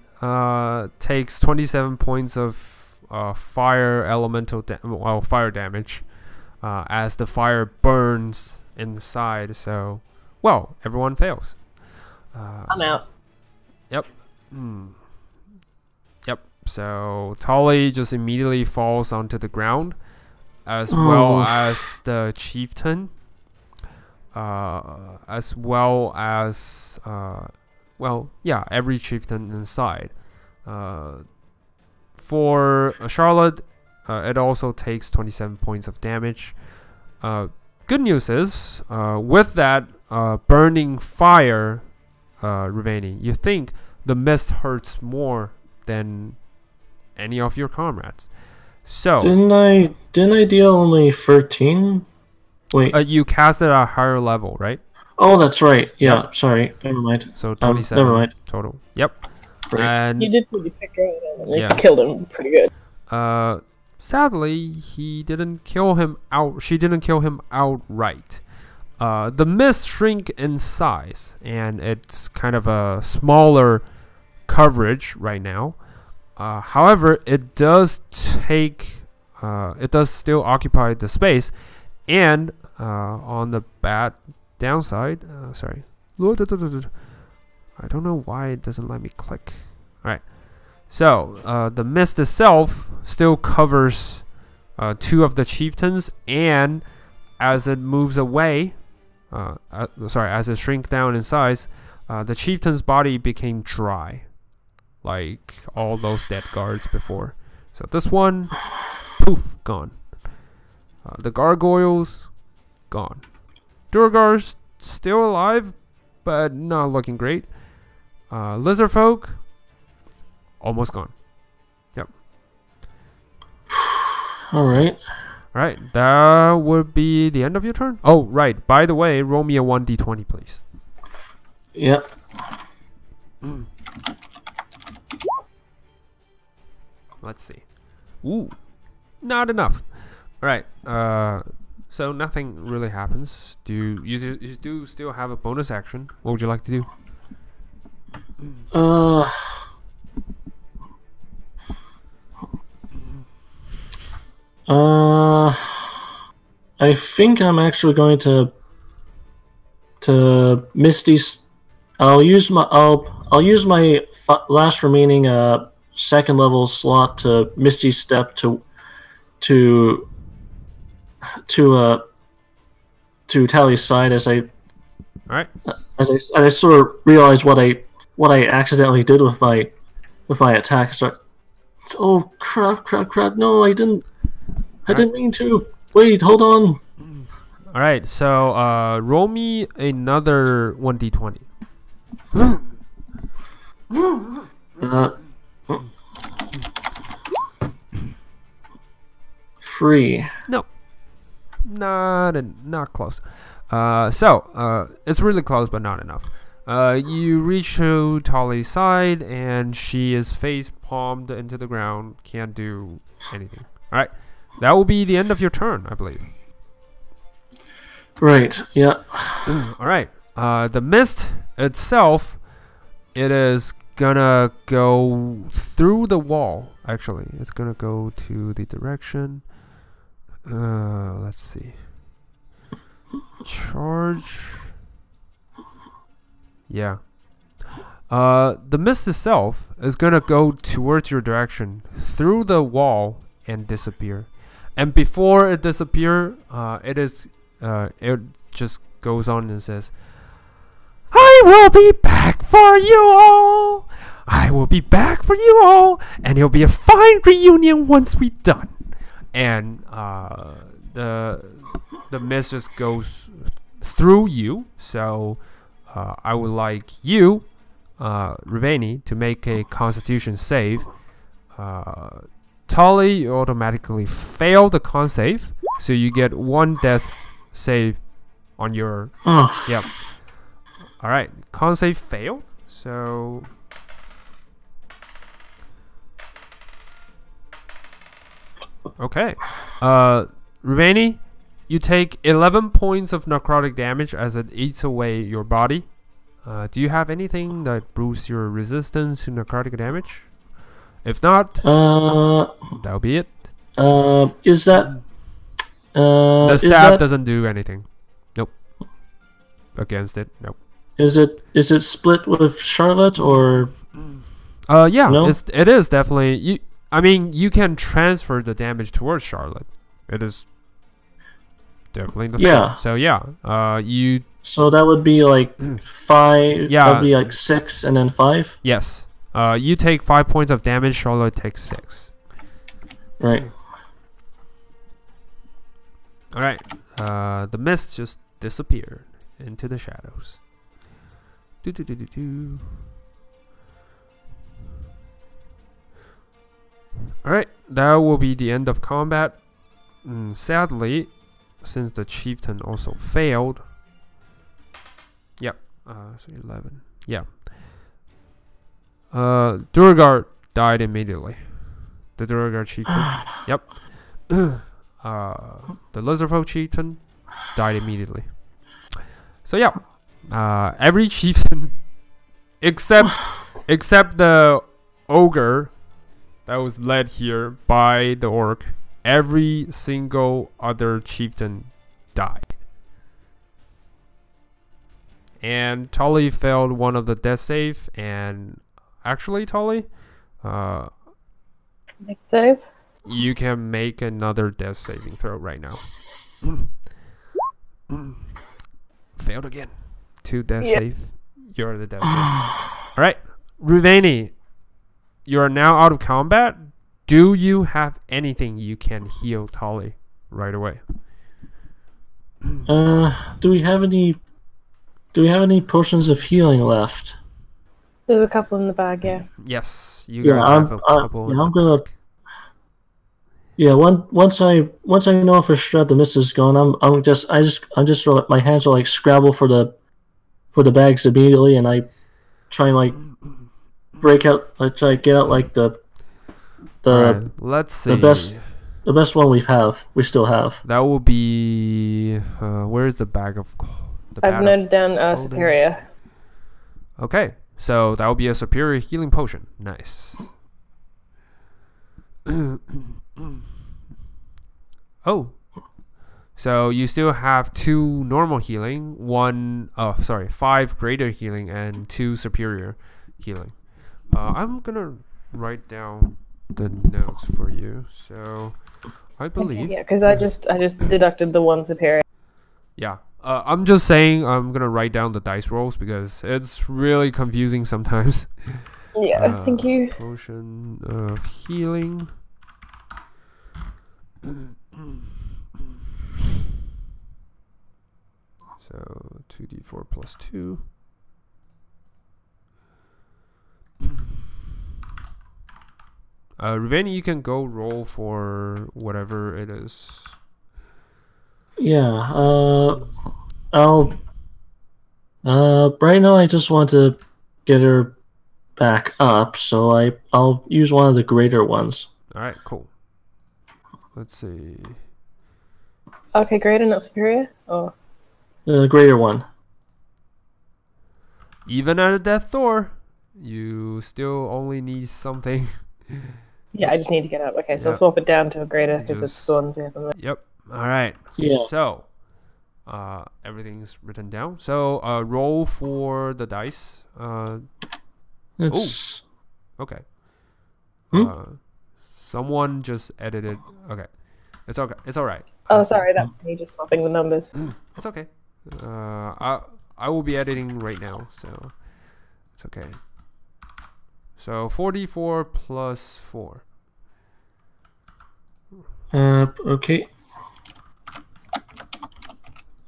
Speaker 1: takes 27 points of fire elemental fire damage as the fire burns inside. So, well, everyone fails.
Speaker 3: I'm out.
Speaker 1: Yep. Yep. So Tolly just immediately falls onto the ground, as well as the chieftain, as well as every chieftain inside. For Charlotte, it also takes 27 points of damage. Good news is, with that burning fire, Rivani, you think the mist hurts more than any of your comrades. So
Speaker 2: Didn't I deal only 13? Wait.
Speaker 1: You cast it at a higher level, right?
Speaker 2: Oh, that's right. Yeah.
Speaker 1: Yep.
Speaker 2: Sorry. Never mind.
Speaker 1: So 27
Speaker 2: never mind.
Speaker 1: total. Yep.
Speaker 2: Right.
Speaker 1: And
Speaker 3: You did pretty pick him, and
Speaker 1: Yeah.
Speaker 3: you killed him pretty good.
Speaker 1: sadly, he didn't kill him out. She didn't kill him outright. The mist shrink in size, and it's kind of a smaller coverage right now. However, it does still occupy the space, and on the bad downside, sorry, I don't know why it doesn't let me click. All right, so the mist itself still covers 2 of the chieftains, and as it moves away, as it shrinks down in size, the chieftain's body became dry, like all those dead guards before. So this one, poof, gone. The gargoyles, gone. Durgar's still alive, but not looking great. Lizard folk, almost gone. Yep.
Speaker 2: All right.
Speaker 1: Alright, that would be the end of your turn. Oh, right. By the way, roll me a 1d20, please.
Speaker 2: Yep.
Speaker 1: Let's see. Ooh, not enough. Alright, so nothing really happens. You do still have a bonus action. What would you like to do?
Speaker 2: I think I'm actually going to Misty. I'll use my last remaining second level slot to Misty Step to Tally's side as I sort of realize what I accidentally did with my attack. So, oh crap! No, I didn't mean to. Wait, hold on.
Speaker 1: Alright, so roll me another 1d20.
Speaker 2: 3.
Speaker 1: No. Not close. So it's really close, but not enough. You reach to Tolly's side, and she is face palmed into the ground. Can't do anything. All right, that will be the end of your turn, I believe.
Speaker 2: Right. Yeah.
Speaker 1: All right. The mist itself, it is gonna go through the wall. Actually, it's gonna go to the direction. Let's see. Charge. Yeah. The mist itself is gonna go towards your direction through the wall and disappear. And before it disappear, it just goes on and says, "I will be back for you all. I will be back for you all, and it'll be a fine reunion once we're done." And the mist just goes through you. So I would like you, Rivani, to make a Constitution save. Tolly, you automatically fail the con save, so you get 1 death save on your.
Speaker 2: Oh.
Speaker 1: Yep. All right. Con save fail. So. Okay. Ruveni, you take 11 points of necrotic damage as it eats away your body. Do you have anything that boosts your resistance to necrotic damage? If not, that'll be it.
Speaker 2: Is that
Speaker 1: The staff doesn't do anything. Nope. Against it, nope.
Speaker 2: Is it split with Charlotte or?
Speaker 1: Yeah,
Speaker 2: no?
Speaker 1: it is definitely. I mean, you can transfer the damage towards Charlotte. It is definitely the
Speaker 2: Yeah.
Speaker 1: thing. So yeah, you.
Speaker 2: So that would be like 5.
Speaker 1: Yeah.
Speaker 2: That would be like 6 and then 5.
Speaker 1: Yes. You take 5 points of damage. Charlotte takes 6.
Speaker 2: Right.
Speaker 1: All right. The mist just disappeared into the shadows. Alright, that will be the end of combat. Sadly, since the chieftain also failed. Yep. So 11. Yeah. Durgard died immediately. The Durgard chieftain. Yep. The Lizardfolk chieftain died immediately. So yeah. Every chieftain except the ogre that was led here by the orc, every single other chieftain died. And Tully failed one of the death save, and actually Tully,
Speaker 3: Next save.
Speaker 1: you can make another death saving throw right now. Failed again. 2 death save. You're the death save. Alright. Ruveni, you are now out of combat. Do you have anything you can heal Tully right away?
Speaker 2: Do we have any potions of healing left?
Speaker 3: There's a couple in the bag, yeah.
Speaker 1: Yes, you guys have a couple.
Speaker 2: I'm gonna. Yeah, once I know for sure the mist is gone, I'm just my hands will like scrabble for the bags immediately, and I try and like break out, like try to get out like the
Speaker 1: right, let's see,
Speaker 2: the best one we still have.
Speaker 1: That will be where is the bag of?
Speaker 3: I've noted down superior.
Speaker 1: Okay, so that will be a superior healing potion. Nice. Oh, so you still have 2 normal healing, 5 greater healing, and 2 superior healing. I'm gonna write down the notes for you. So I believe.
Speaker 3: Okay, yeah, because I just deducted the 1 superior.
Speaker 1: Yeah. I'm just saying I'm gonna write down the dice rolls because it's really confusing sometimes.
Speaker 3: Yeah, thank you.
Speaker 1: Potion of healing. So 2d4 plus 2. Ruveni, you can go roll for whatever it is.
Speaker 2: Yeah. I'll. Right now, I just want to get her back up, so I'll use one of the greater ones.
Speaker 1: All right, cool. Let's see.
Speaker 3: Okay, greater, not superior. Oh.
Speaker 2: The greater one.
Speaker 1: Even at a death Thor, you still only need something.
Speaker 3: Yeah, I just need to get up. Okay, so I'll swap it down to a greater because it's the ones we have.
Speaker 1: Yep. All right.
Speaker 2: Yeah.
Speaker 1: So, everything's written down. So, roll for the dice.
Speaker 2: It's...
Speaker 1: Okay.
Speaker 2: Hmm?
Speaker 1: Someone just edited. Okay. It's okay. It's all right.
Speaker 3: Oh, sorry, that's me just swapping the numbers.
Speaker 1: It's okay. I will be editing right now, so it's okay. So 44 plus 4.
Speaker 2: Okay.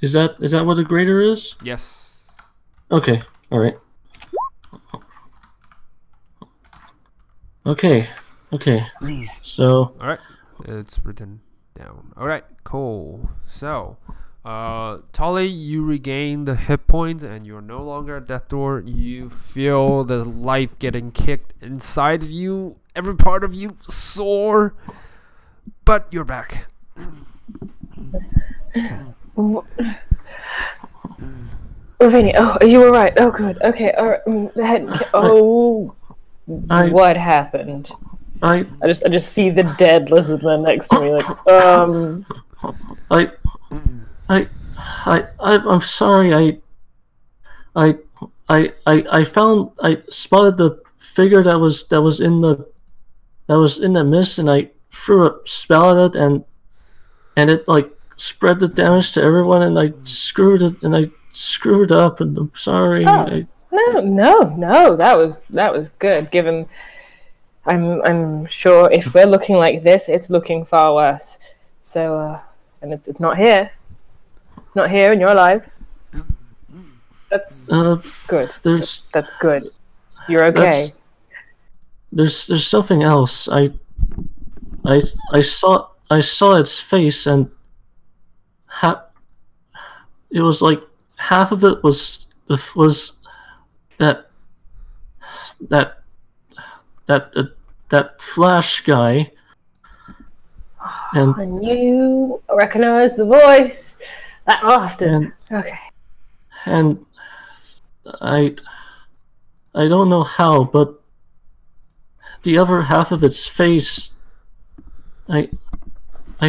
Speaker 2: Is that what a greater is?
Speaker 1: Yes.
Speaker 2: Okay. All right. Okay. So.
Speaker 1: All right. It's written down. All right. Cool. So, Tolly, you regain the hit points and you're no longer at death door. You feel the life getting kicked inside of you. Every part of you sore, but you're back.
Speaker 3: Vinny, are you alright? Oh, good. Okay, alright. What happened? I just see the dead lizard man next to me,
Speaker 2: I'm sorry. I spotted the figure that was in the mist, and I threw a spell at it, and it like spread the damage to everyone, and I screwed up, and I'm sorry.
Speaker 3: No, that was good. Given, I'm sure if we're looking like this, it's looking far worse. So, and it's not here. Not here, and you're alive. That's good. That's good. You're okay.
Speaker 2: There's something else. I saw its face, and it was like half of it was that Flash guy.
Speaker 3: And you recognize the voice. That bastard. Okay.
Speaker 2: And I don't know how, but the other half of its face, I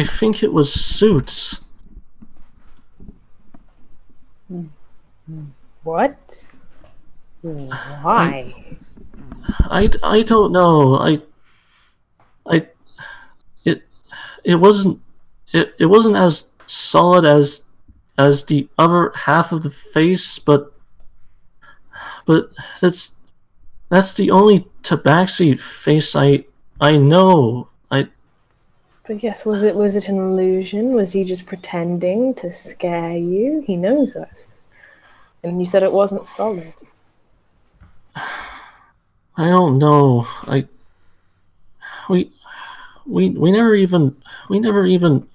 Speaker 2: think it was Suits.
Speaker 3: What? Why?
Speaker 2: I don't know. It wasn't as solid as the other half of the face, but that's the only tabaxi face I know.
Speaker 3: But yes, was it an illusion? Was he just pretending to scare you? He knows us, and you said it wasn't solid.
Speaker 2: I don't know. We never even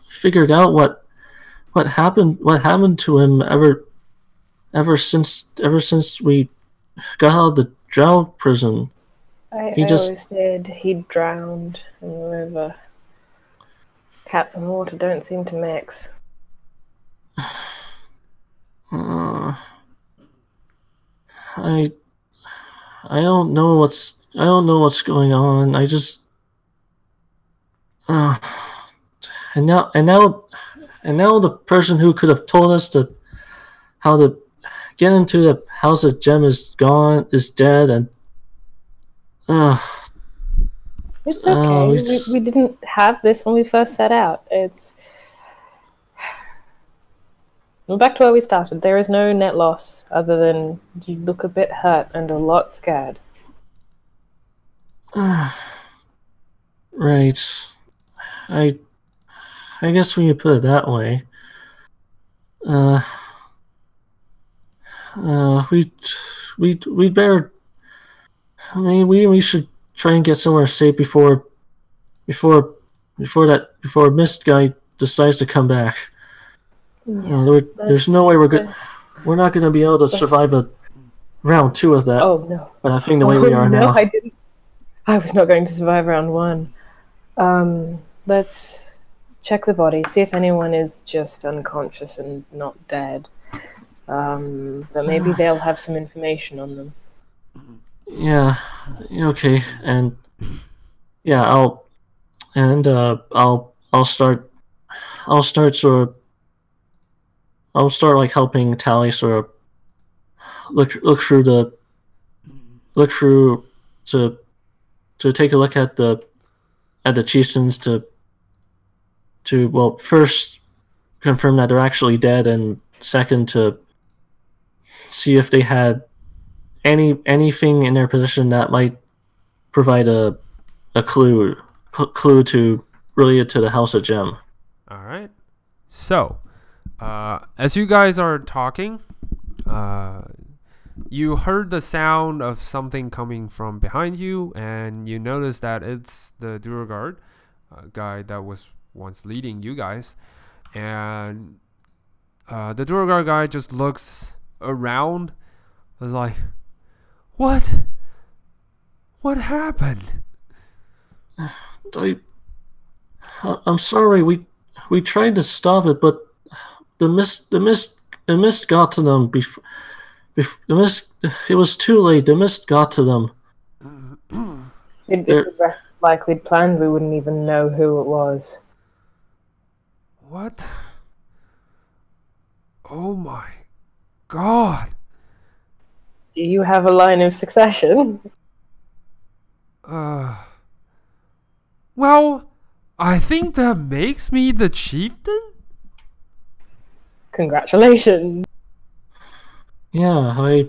Speaker 2: figured out what happened to him ever since we got out of the drow prison.
Speaker 3: I always feared he'd drowned in the river. Cats and water don't seem to mix.
Speaker 2: I don't know what's going on. I just and now the person who could have told us how to get into the house of Gem is dead, and
Speaker 3: it's okay. We didn't have this when we first set out. We're back to where we started. There is no net loss other than you look a bit hurt and a lot scared.
Speaker 2: Right. I guess when you put it that way. We'd better. I mean, we should try and get somewhere safe before Mist guy decides to come back. Yeah, there's no way we're not going to be able to survive a round 2 of that.
Speaker 3: Oh no!
Speaker 2: But I think the way we are now.
Speaker 3: No, I didn't. I was not going to survive round 1. Let's check the body, see if anyone is just unconscious and not dead. But maybe they'll have some information on them.
Speaker 2: Yeah. Okay. And yeah, I'll start like helping Tally sort of look through to take a look at the chieftains to well, first confirm that they're actually dead, and second to see if they had anything in their position that might provide a clue to related to the House of Gem.
Speaker 1: All right. So, as you guys are talking, you heard the sound of something coming from behind you, and you notice that it's the Duragard guy that was once leading you guys. And The Durgar guy just looks around. Was like, what? What happened?
Speaker 2: I'm sorry. We tried to stop it, but the mist got to them. It was too late. The mist got to them.
Speaker 3: If it progressed like we'd planned, we wouldn't even know who it was.
Speaker 1: What? Oh my god.
Speaker 3: Do you have a line of succession?
Speaker 1: Well, I think that makes me the chieftain?
Speaker 3: Congratulations.
Speaker 2: Yeah,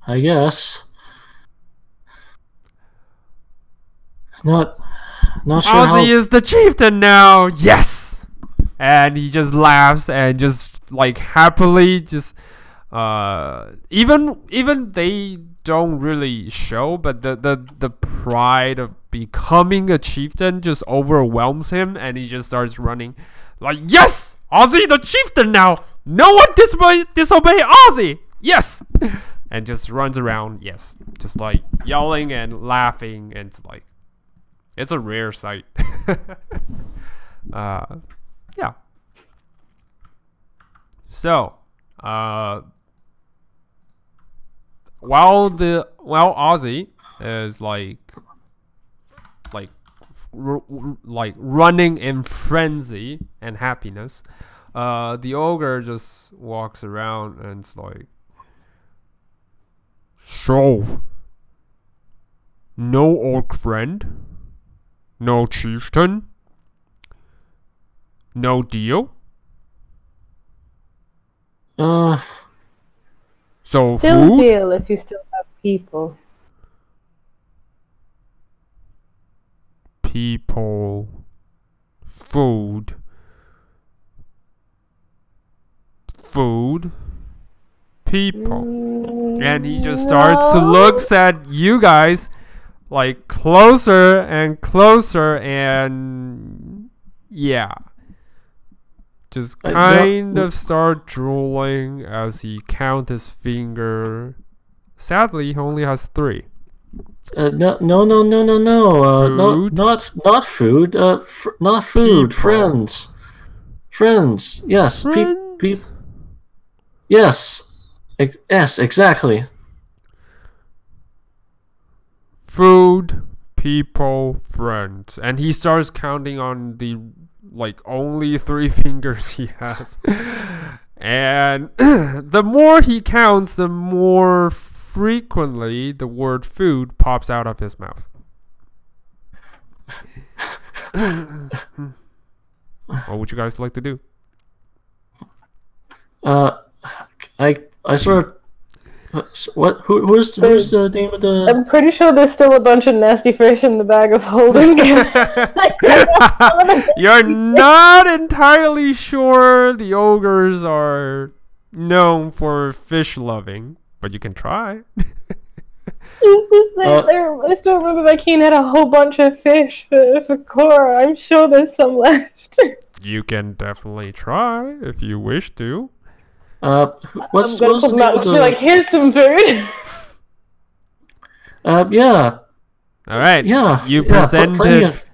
Speaker 2: I guess. Not sure how.
Speaker 1: Ozzy is the chieftain now. Yes. And he just laughs and just like happily just even they don't really show, but the pride of becoming a chieftain just overwhelms him, and he just starts running like, yes, Ozzy the chieftain now. No one disobey Ozzy. Yes. And just runs around. Yes, just like yelling and laughing, and it's like it's a rare sight. Yeah. So, while Ozzy is like running in frenzy and happiness, the ogre just walks around and it's like, so, no orc friend, no chieftain, no deal. So
Speaker 3: Still
Speaker 1: food?
Speaker 3: deal if you still have people.
Speaker 1: People, food, people. And he just starts to look at you guys like closer and closer, and yeah, just kind of start drooling as he counts his finger. Sadly, he only has 3.
Speaker 2: No.
Speaker 1: Food?
Speaker 2: Not food. Not food.
Speaker 1: People.
Speaker 2: Friends. Yes.
Speaker 1: Friends?
Speaker 2: Yes. Yes. Exactly.
Speaker 1: Food, people, friends. And he starts counting on the like only 3 fingers he has. And the more he counts, the more frequently the word food pops out of his mouth. What would you guys like to do?
Speaker 2: I sort of. Who's the name of the?
Speaker 3: I'm pretty sure there's still a bunch of nasty fish in the bag of holding.
Speaker 1: You're not entirely sure the ogres are known for fish loving, but you can try.
Speaker 3: It's just that I still remember my king had a whole bunch of fish for Cora. I'm sure there's some left.
Speaker 1: You can definitely try if you wish to.
Speaker 2: What's
Speaker 3: I'm gonna put them out and be like, here's some food.
Speaker 2: Yeah.
Speaker 1: All right.
Speaker 2: Yeah.
Speaker 1: You
Speaker 2: presented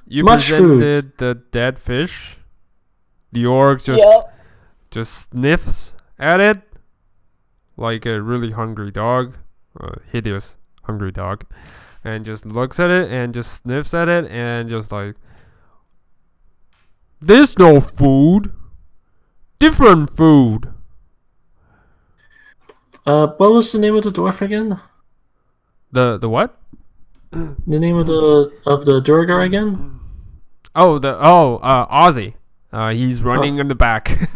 Speaker 1: the dead fish. The orc just sniffs at it like a really hungry dog, hideous hungry dog, and just looks at it and just sniffs at it and just like, there's no food. Different food.
Speaker 2: What was the name of the dwarf again?
Speaker 1: The what?
Speaker 2: The name of the Durgar again?
Speaker 1: Ozzy. He's running in the back.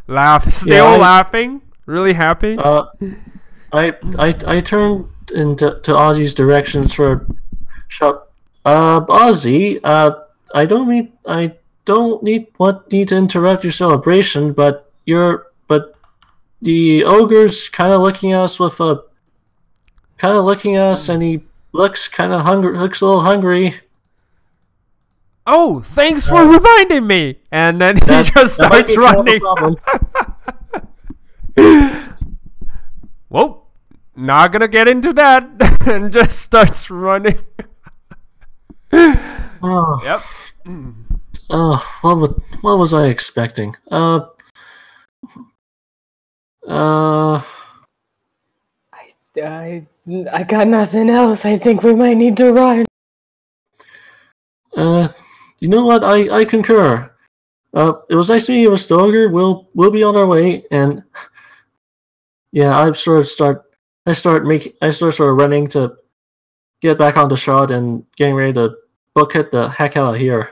Speaker 1: Laughing, really happy.
Speaker 2: I turned into Ozzy's direction for shop. Ozzy, I don't need to interrupt your celebration, but the ogre's kind of looking at us and he looks kind of hungry. Looks a little hungry.
Speaker 1: Oh, thanks for reminding me. And then he just starts running. not gonna get into that, and just starts running.
Speaker 2: Oh.
Speaker 1: Yep.
Speaker 2: Oh, what was I expecting?
Speaker 3: I got nothing else. I think we might need to run.
Speaker 2: You know what? I concur. It was nice meeting you, Mr. Ogre. We'll be on our way, and yeah, I start running to get back on the shot and getting ready to bucket the heck out of here.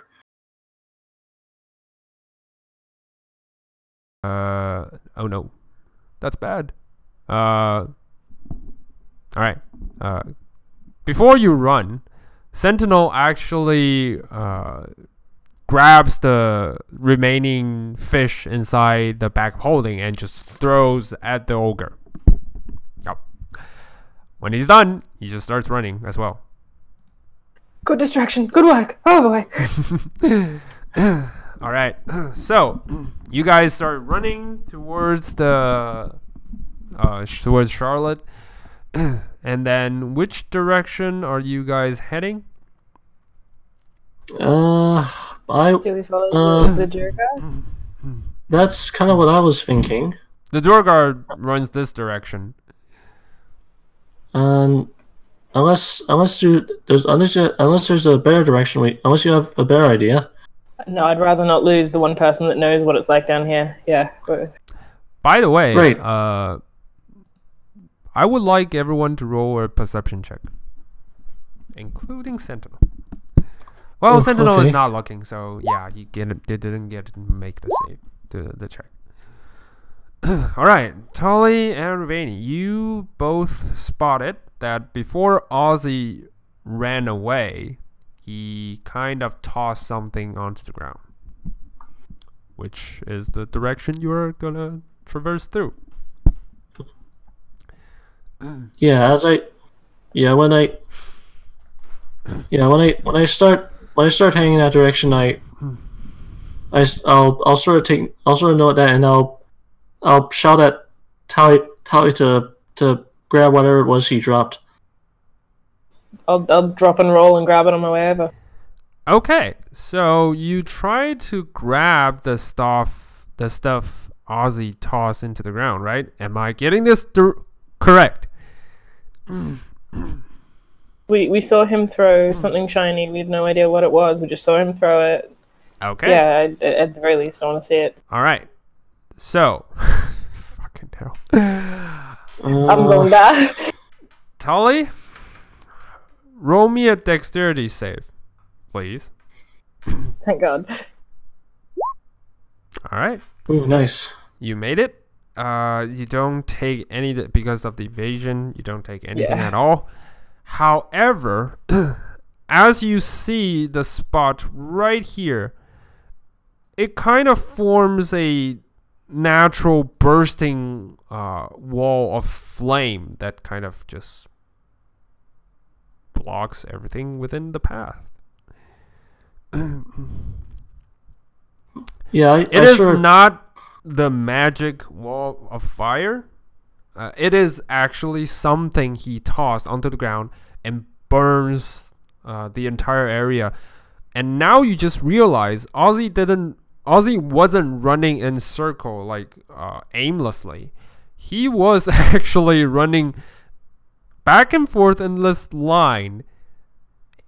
Speaker 1: Oh no, that's bad. All right. Before you run, Sentinel actually grabs the remaining fish inside the bag of holding and just throws at the ogre. Yep. When he's done, he just starts running as well.
Speaker 3: Good distraction. Good work. Oh boy.
Speaker 1: All right. So you guys start running towards towards Charlotte. And then, which direction are you guys heading?
Speaker 3: Do we follow the Durgar?
Speaker 2: That's kind of what I was thinking.
Speaker 1: The Durgar runs this direction.
Speaker 2: Unless there's a better direction, unless you have a better idea.
Speaker 3: No, I'd rather not lose the one person that knows what it's like down here. Yeah.
Speaker 1: By the way,
Speaker 2: right.
Speaker 1: I would like everyone to roll a perception check, including Sentinel. Well, Sentinel is not looking, so yeah, you didn't get to make the save, the check. All right, Tully and Ravani, you both spotted that before Ozzy ran away, he kind of tossed something onto the ground, which is the direction you are gonna traverse through.
Speaker 2: Yeah, when I start heading in that direction, I'll sort of note that, and I'll shout at Tally to grab whatever it was he dropped.
Speaker 3: I'll drop and roll and grab it on my way over.
Speaker 1: Okay, so you try to grab the stuff Ozzy tossed into the ground, right? Am I getting this correct?
Speaker 3: We saw him throw something shiny. We had no idea what it was. We just saw him throw it.
Speaker 1: Okay.
Speaker 3: Yeah, at the very least, I want to see it.
Speaker 1: All right. So, fucking hell.
Speaker 3: I'm going back.
Speaker 1: Tully, roll me a dexterity save, please.
Speaker 3: Thank God.
Speaker 1: All right.
Speaker 2: Ooh, nice.
Speaker 1: You made it. You don't take any because of the evasion. You don't take anything at all. However, as you see the spot right here, it kind of forms a natural bursting wall of flame that kind of just blocks everything within the path.
Speaker 2: Yeah,
Speaker 1: it is not the magic wall of fire. It is actually something he tossed onto the ground and burns the entire area. And now you just realize Ozzy wasn't running in circle like aimlessly. He was actually running back and forth in this line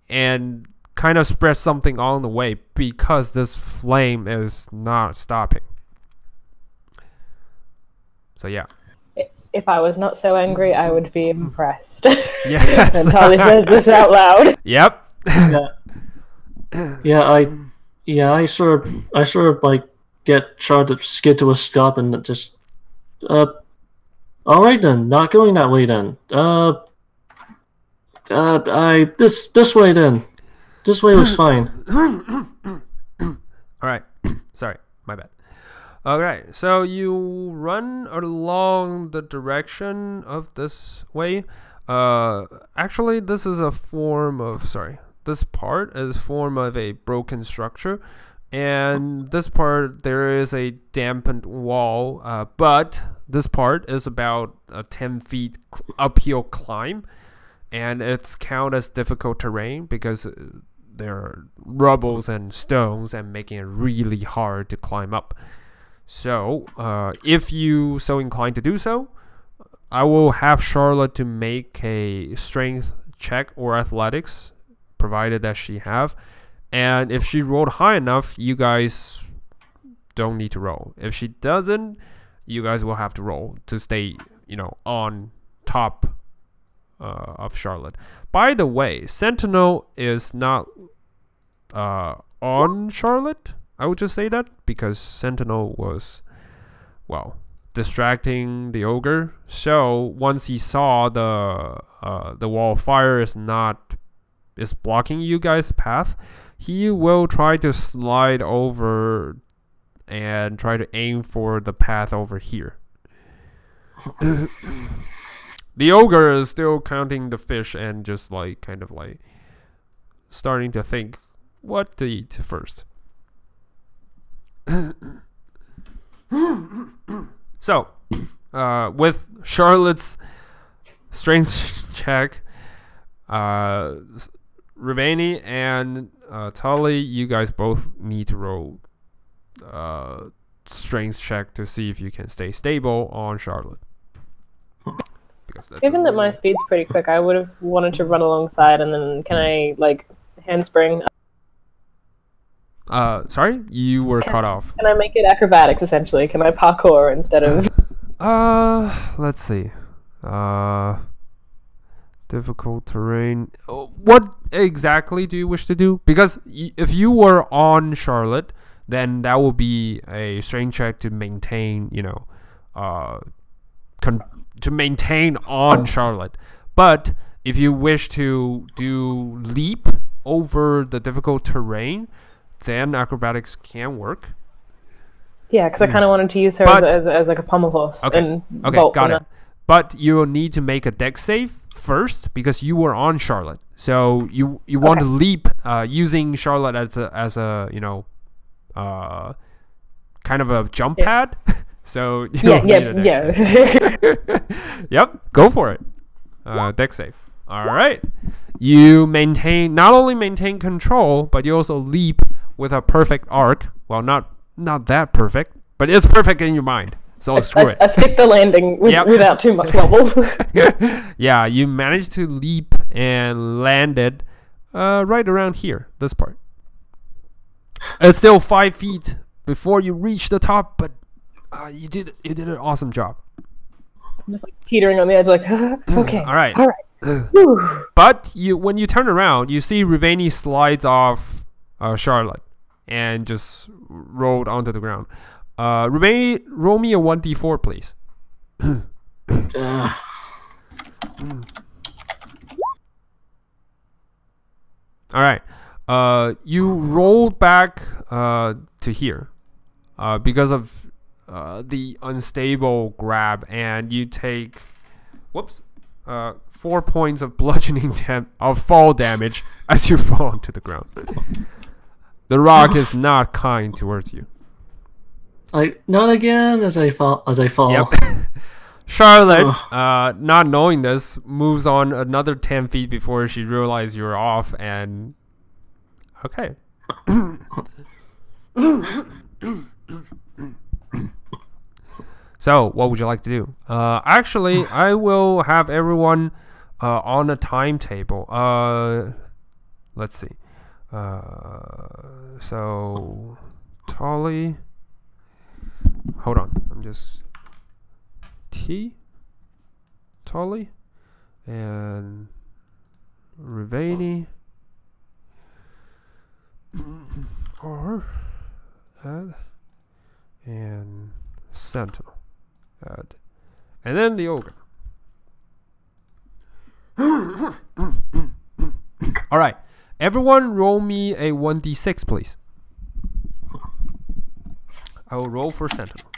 Speaker 1: and kind of spread something on the way because this flame is not stopping. So yeah.
Speaker 3: If I was not so angry, I would be impressed.
Speaker 1: Yes.
Speaker 3: And Tali says this out loud.
Speaker 1: Yep.
Speaker 2: I sort of like get Char to skid to a stop and just all right then, not going that way then. This way then. This way looks fine.
Speaker 1: All right. Sorry, my bad. Alright, so you run along the direction of this way. Actually, this part is a form of a broken structure, and this part there is a dampened wall, but this part is about a 10 feet uphill climb, and it's counted as difficult terrain because there are rubbles and stones and making it really hard to climb up. So if you so inclined to do so, I will have Charlotte to make a strength check or athletics, provided that she have. And if she rolled high enough, you guys don't need to roll. If she doesn't, you guys will have to roll to stay, on top of Charlotte. By the way, Sentinel is not on Charlotte. I would just say that because Sentinel was, distracting the ogre. So once he saw the wall of fire is blocking you guys' path, he will try to slide over and try to aim for the path over here. The ogre is still counting the fish and just starting to think what to eat first. So, with Charlotte's strength check, Ravani and Tully, you guys both need to roll strength check to see if you can stay stable on Charlotte.
Speaker 3: Given that my speed's pretty quick, I would have wanted to run alongside, and then can I handspring?
Speaker 1: Sorry, you were cut off.
Speaker 3: Can I make it acrobatics essentially? Can I parkour instead of?
Speaker 1: Let's see. Difficult terrain. What exactly do you wish to do? Because if you were on Charlotte, then that would be a strength check to maintain, to maintain on Charlotte. But if you wish to do leap over the difficult terrain, then acrobatics can work.
Speaker 3: Yeah, because I kind of wanted to use her as like a pommel horse.
Speaker 1: Okay, got it. But you will need to make a dex save first because you were on Charlotte. So you want to leap using Charlotte as a kind of a jump pad. So you need a dex save. Yep, go for it. Dex save. All right. You not only maintain control, but you also leap with a perfect arc. Well, not that perfect, but it's perfect in your mind. So screw it.
Speaker 3: I stick the landing without too much wobble.
Speaker 1: Yeah, you managed to leap and landed right around here, this part. It's still 5 feet before you reach the top, but you did an awesome job.
Speaker 3: I'm just teetering on the edge, okay.
Speaker 1: All right. But when you turn around, you see Ravani slides off Charlotte and just rolled onto the ground. Ravani, roll me a 1d4, please. All right. You rolled back to here because of the unstable grab, and you take 4 points of bludgeoning of fall damage as you fall onto the ground. The rock is not kind towards you.
Speaker 2: Not again as I fall.
Speaker 1: Yep. Charlotte, not knowing this, moves on another 10 feet before she realizes you're off, and okay. So, what would you like to do? Actually, I will have everyone on a timetable. Let's see. So, Tolly. Hold on. I'm just Tolly and Ravani and Sentinel. And then the ogre. All right. Everyone roll me a 1d6, please. I will roll for Sentinel.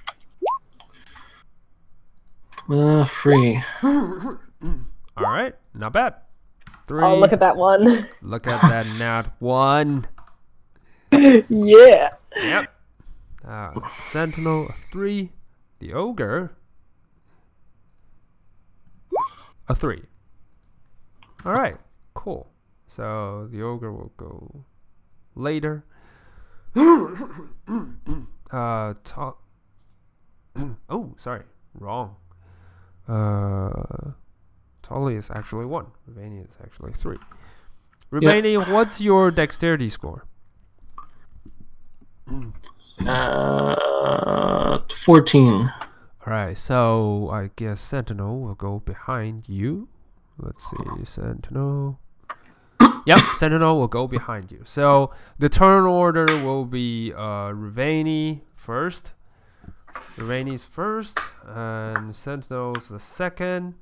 Speaker 2: 3.
Speaker 1: All right. Not bad. 3.
Speaker 3: Oh, look at that one.
Speaker 1: Look at that nat 1.
Speaker 3: Yeah.
Speaker 1: Yep. Sentinel a 3. The ogre a 3. All right, cool. So the ogre will go later. Oh, sorry, wrong. Tolly is actually 1. Ruvani is actually 3. Ruvani, what's your dexterity score?
Speaker 2: 14.
Speaker 1: Alright, so I guess Sentinel will go behind you. Let's see, Sentinel. Yep, Sentinel will go behind you. So the turn order will be Ruvani first. Ruvani's first, and Sentinel's the second.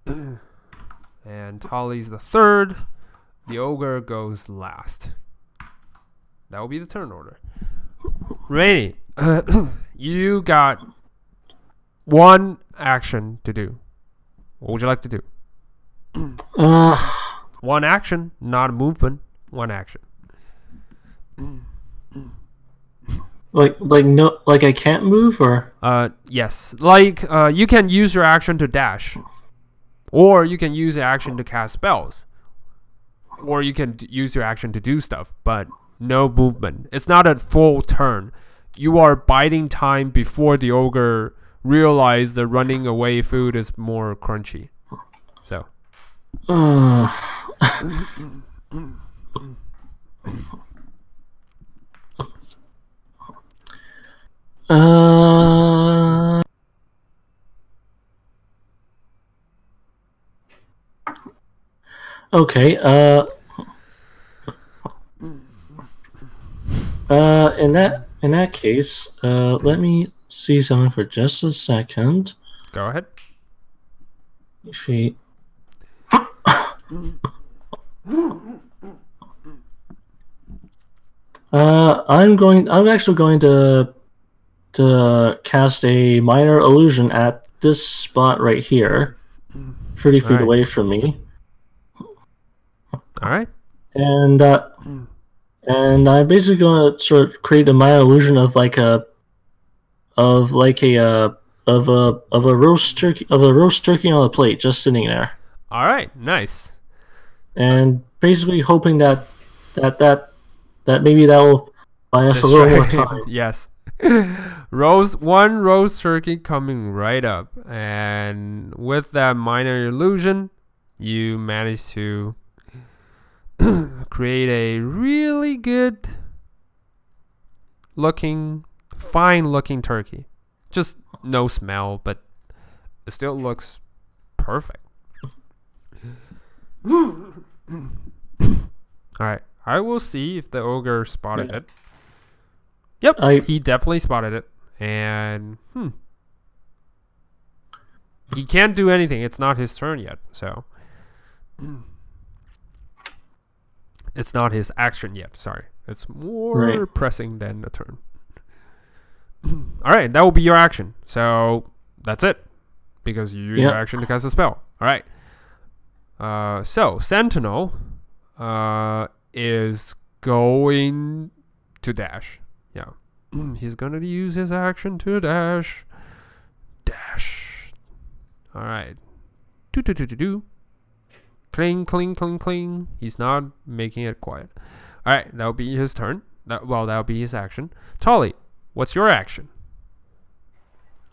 Speaker 1: And Tolly's the third. The ogre goes last. That will be the turn order. Ruvani, you got 1 action to do. What would you like to do? 1 action, not a movement. 1 action.
Speaker 2: Like I can't move, or
Speaker 1: yes. Like you can use your action to dash, or you can use the action to cast spells, or you can use your action to do stuff, but no movement. It's not a full turn. You are biding time before the ogre realizes the running away food is more crunchy. So.
Speaker 2: Okay. In that case, let me see something for just a second.
Speaker 1: Go ahead.
Speaker 2: She. I'm actually going to cast a minor illusion at this spot right here, 30 feet away from me.
Speaker 1: All right.
Speaker 2: And I'm basically going to sort of create a minor illusion of a roast turkey on a plate just sitting there.
Speaker 1: All right, nice.
Speaker 2: And basically hoping that maybe that will buy us a little more time.
Speaker 1: Yes. One roast turkey coming right up, and with that minor illusion, you manage to create a really good looking, fine looking turkey. Just no smell, but it still looks perfect. Alright, I will see if the ogre spotted it. Yep, he definitely spotted it. And, he can't do anything. It's not his turn yet, so. It's not his action yet, sorry. It's more pressing than a turn. Alright, that will be your action. So, that's it. Because you use your action to cast a spell. Alright. So, Sentinel is going to dash. Yeah. He's going to use his action to dash. Dash. Alright. Do. Cling, cling, cling, cling. He's not making it quiet. Alright, that'll be his turn. That'll be his action. Tolly, what's your action?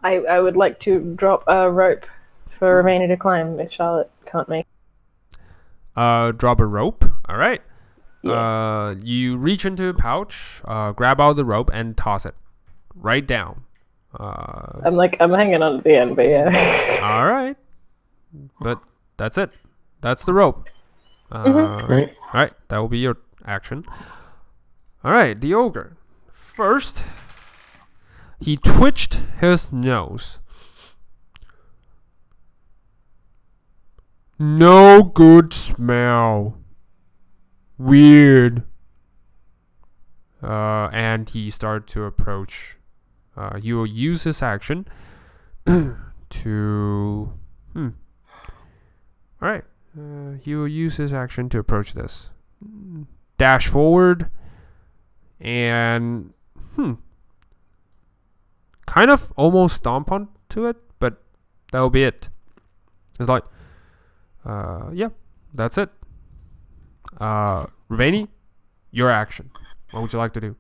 Speaker 3: I would like to drop a rope for Ruvani to climb if Charlotte can't make it.
Speaker 1: Drop a rope. Alright.
Speaker 3: Yeah.
Speaker 1: You reach into a pouch, grab out the rope, and toss it right down.
Speaker 3: I'm hanging on at the end, but yeah.
Speaker 1: Alright. But that's it. That's the rope.
Speaker 2: Right.
Speaker 1: Alright, that will be your action. Alright, the ogre. First, he twitched his nose. No good smell. Weird. And he started to approach. He will use his action to... Alright. He will use his action to approach this. Dash forward. And kind of almost stomp onto it, but that'll be it. It's like, yeah, that's it. Ravani, your action. What would you like to do?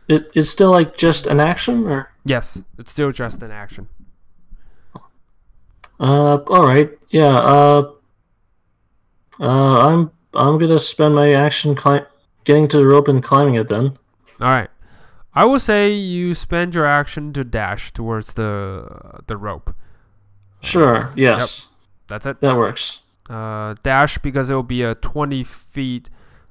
Speaker 2: It's still like just an action, or?
Speaker 1: Yes, it's still just an action.
Speaker 2: All right. Yeah. I'm gonna spend my action getting to the rope and climbing it then.
Speaker 1: All right. I will say you spend your action to dash towards the rope.
Speaker 2: Sure. Yes.
Speaker 1: Yep. That's it.
Speaker 2: That works.
Speaker 1: Dash because it will be a 20 feet.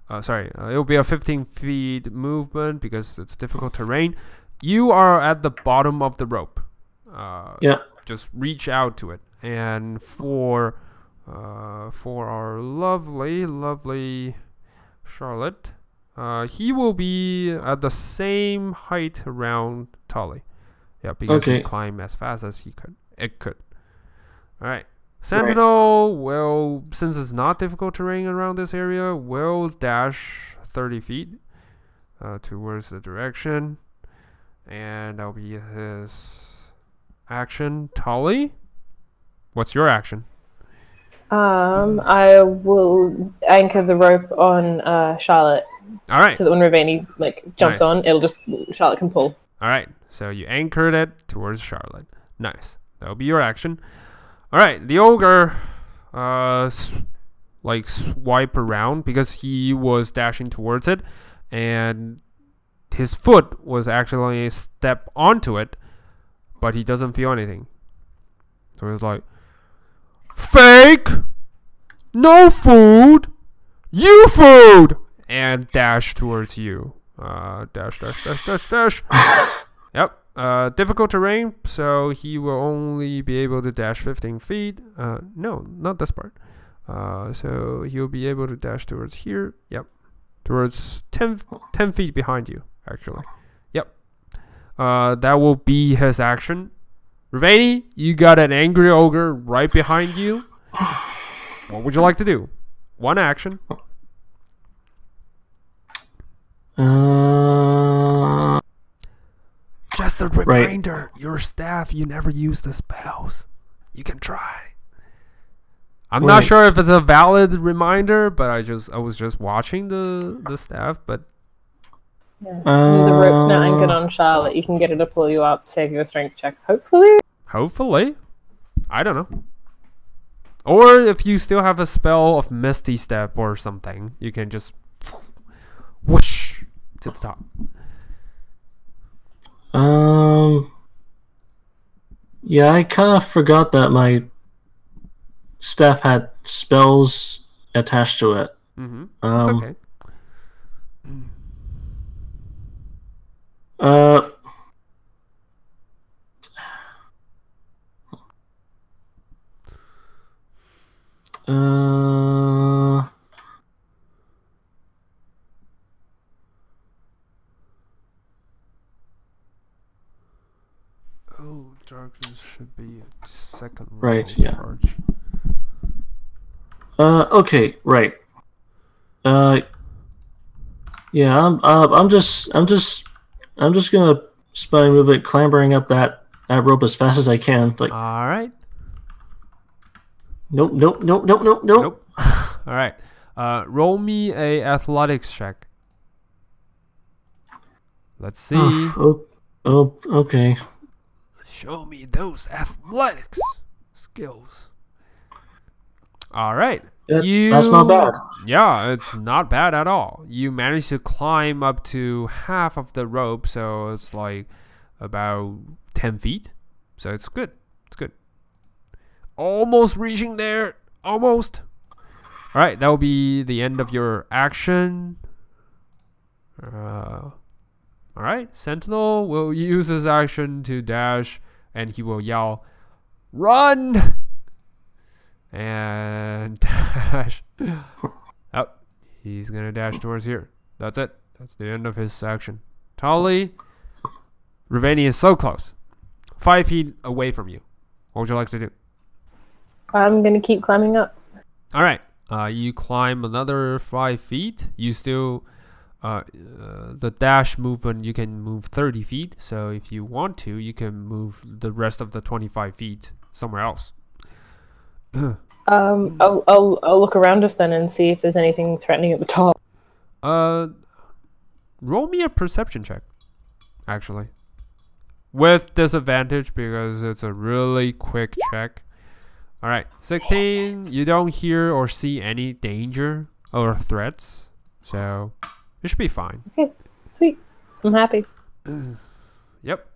Speaker 1: It will be a 15 feet movement because it's difficult terrain. You are at the bottom of the rope.
Speaker 2: Yeah.
Speaker 1: Just reach out to it, and for our lovely Charlotte, he will be at the same height around Tully. Yeah, because he climbed as fast as he could. All right. Sentinel will, since it's not difficult terrain around this area, will dash 30 feet towards the direction, and that'll be his action. Tully, what's your action?
Speaker 3: I will anchor the rope on Charlotte.
Speaker 1: All right.
Speaker 3: So that when Ravani jumps on, Charlotte can pull.
Speaker 1: All right. So you anchored it towards Charlotte. Nice. That'll be your action. All right. The ogre, swipe around because he was dashing towards it, and his foot was actually a step onto it, but he doesn't feel anything. So he's like, fake, no food, you food, and dash towards you. Dash. Yep. Difficult terrain, so he will only be able to dash 15 feet. No, not this part. So he'll be able to dash towards here. Yep. Towards 10 feet behind you, actually. Yep. That will be his action. Ravani, you got an angry ogre right behind you. What would you like to do? One action. Just a reminder, your staff, you never use the spells. You can try. I'm not sure if it's a valid reminder, but I was just watching the staff, but
Speaker 3: yeah. The rope's now anchored on Charlotte. You can get her to pull you up, save your strength check, hopefully.
Speaker 1: Hopefully. I don't know. Or if you still have a spell of Misty Step or something, you can just whoosh to the top.
Speaker 2: Yeah, I kind of forgot that my staff had spells attached to it.
Speaker 1: Mm-hmm. It's okay. Darkness should be a second level charge.
Speaker 2: Okay, right. Yeah, I'm just gonna spy move it, clambering up that rope as fast as I can. Like,
Speaker 1: all right.
Speaker 2: Nope.
Speaker 1: All right. Roll me a athletics check. Let's see.
Speaker 2: Okay.
Speaker 1: Show me those athletics skills. All right.
Speaker 2: That's not bad.
Speaker 1: Yeah, it's not bad at all. You managed to climb up to half of the rope, so it's like about 10 feet. So it's good. It's good. Almost reaching there. Almost. All right, that will be the end of your action. All right, Sentinel will use his action to dash, and he will yell, "Run!" and dash. Oh, he's gonna dash towards here. That's it. That's the end of his action. Tully, Ravani is so close, 5 feet away from you. What would you like to do?
Speaker 3: I'm gonna keep climbing up.
Speaker 1: All right. You climb another 5 feet. You still the dash movement, you can move 30 feet. So if you want to, you can move the rest of the 25 feet somewhere else.
Speaker 3: I'll look around us then and see if there's anything threatening at the top.
Speaker 1: Roll me a perception check, actually, with disadvantage because it's a really quick check. All right, 16. You don't hear or see any danger or threats, so it should be fine.
Speaker 3: Okay, sweet. I'm happy.
Speaker 1: Yep.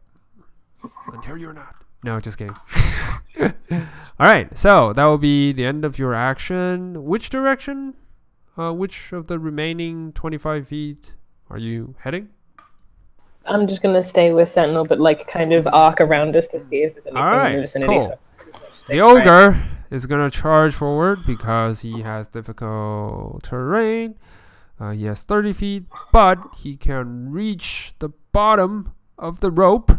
Speaker 1: Until you're not. No, just kidding. All right, so that will be the end of your action. Which direction? Which of the remaining 25 feet are you heading?
Speaker 3: I'm just gonna stay with Sentinel, but like kind of arc around us to see if there's anything in the vicinity.
Speaker 1: Cool.
Speaker 3: So
Speaker 1: the ogre is gonna charge forward because he has difficult terrain. He has 30 feet, but he can reach the bottom of the rope.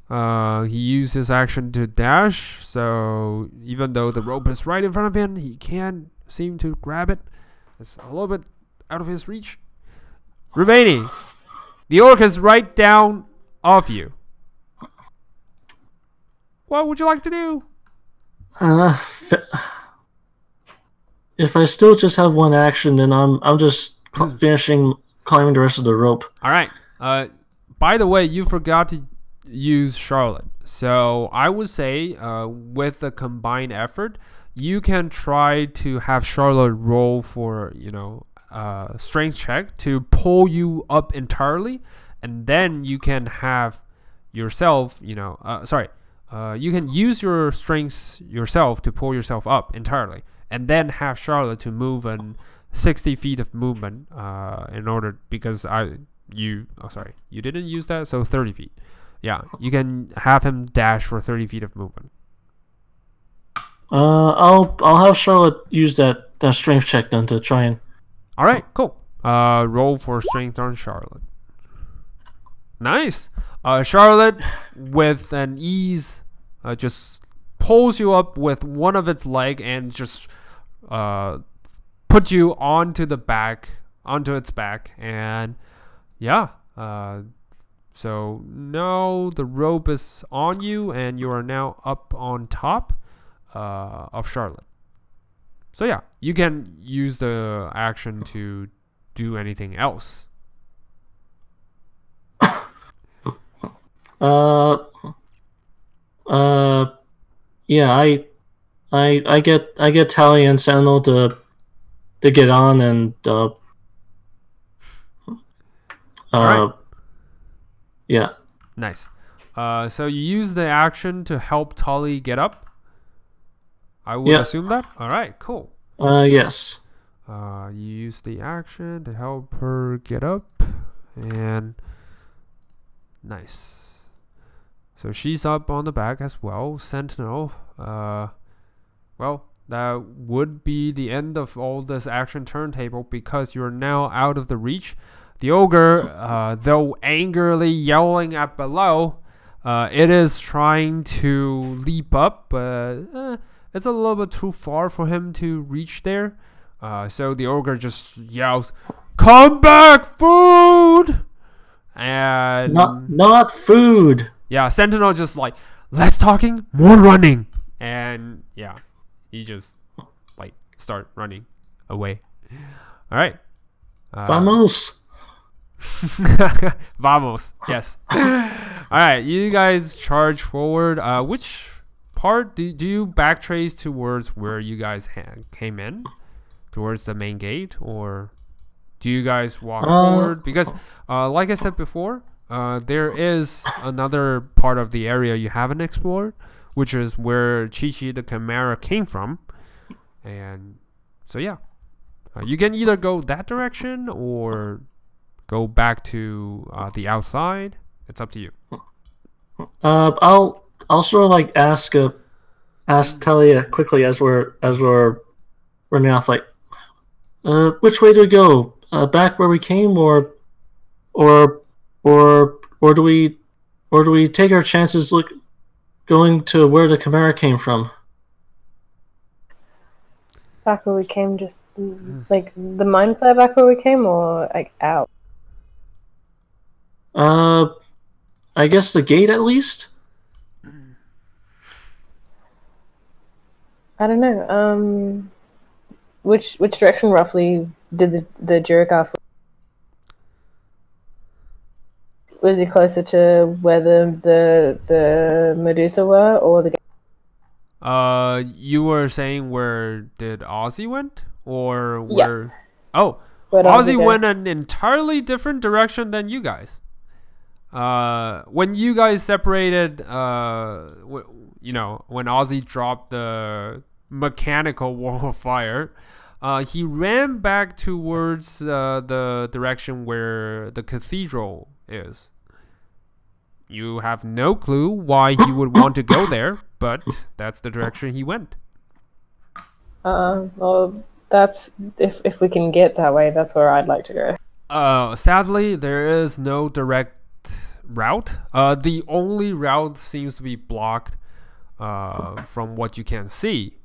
Speaker 1: He used his action to dash, so even though the rope is right in front of him, he can't seem to grab it. It's a little bit out of his reach. Remaining, the orc is right down off you. What would you like to do?
Speaker 2: If I still just have one action, then I'm just finishing climbing the rest of the rope.
Speaker 1: All right. By the way, you forgot to use Charlotte. So I would say, with a combined effort, you can try to have Charlotte roll for strength check to pull you up entirely, and then you can have yourself. You can use your strengths yourself to pull yourself up entirely, and then have Charlotte to move in 60 feet of movement. In order because you didn't use that, so 30 feet. Yeah, you can have him dash for 30 feet of movement.
Speaker 2: I'll have Charlotte use that strength check then to try and.
Speaker 1: All right, cool. Roll for strength on Charlotte. Nice. Charlotte, with an ease, just pulls you up with one of its leg and just put you onto its back, and yeah. So now the rope is on you, and you are now up on top of Charlotte. So yeah, you can use the action to do anything else.
Speaker 2: Yeah, I get Tally and Sentinel to get on and
Speaker 1: Right.
Speaker 2: Yeah.
Speaker 1: Nice. So you use the action to help Tolly get up? I would assume that? Alright, cool.
Speaker 2: Yes.
Speaker 1: You use the action to help her get up. And nice. So she's up on the back as well. Sentinel. Well, that would be the end of all this action turntable because you're now out of the reach. The ogre, though angrily yelling at below, it is trying to leap up, but it's a little bit too far for him to reach there. So the ogre just yells, "Come back, food!" And
Speaker 2: not food.
Speaker 1: Yeah, Sentinel just like, less talking, more running. And yeah, he just like start running away. All right.
Speaker 2: Vamos.
Speaker 1: Vamos. Yes. All right, you guys charge forward. Which part do you backtrace towards where you guys came in, towards the main gate, or do you guys walk forward? Because, like I said before, there is another part of the area you haven't explored, which is where Chi-Chi the Chimera came from, and so yeah, you can either go that direction or go back to the outside. It's up to you.
Speaker 2: I'll sort of like ask Talia quickly as we're running off, like, which way do we go? Back where we came, or do we take our chances going to where the Chimera came from?
Speaker 3: Back where we came, just like the mine flare back where we came, or like out?
Speaker 2: I guess the gate at least.
Speaker 3: I don't know. Which direction roughly did the Jurgar? Was he closer to where the Medusa were, or the?
Speaker 1: You were saying where did Ozzy went, or where?
Speaker 3: Yeah.
Speaker 1: Oh,
Speaker 3: Where'd
Speaker 1: Ozzy
Speaker 3: go?
Speaker 1: went an entirely different direction than you guys. When you guys separated, when Ozzy dropped the mechanical wall of fire, he ran back towards the direction where the cathedral is. You have no clue why he would want to go there, but that's the direction he went.
Speaker 3: Well, that's if we can get that way, that's where I'd like to go.
Speaker 1: Sadly, there is no direct route. The only route seems to be blocked from what you can see,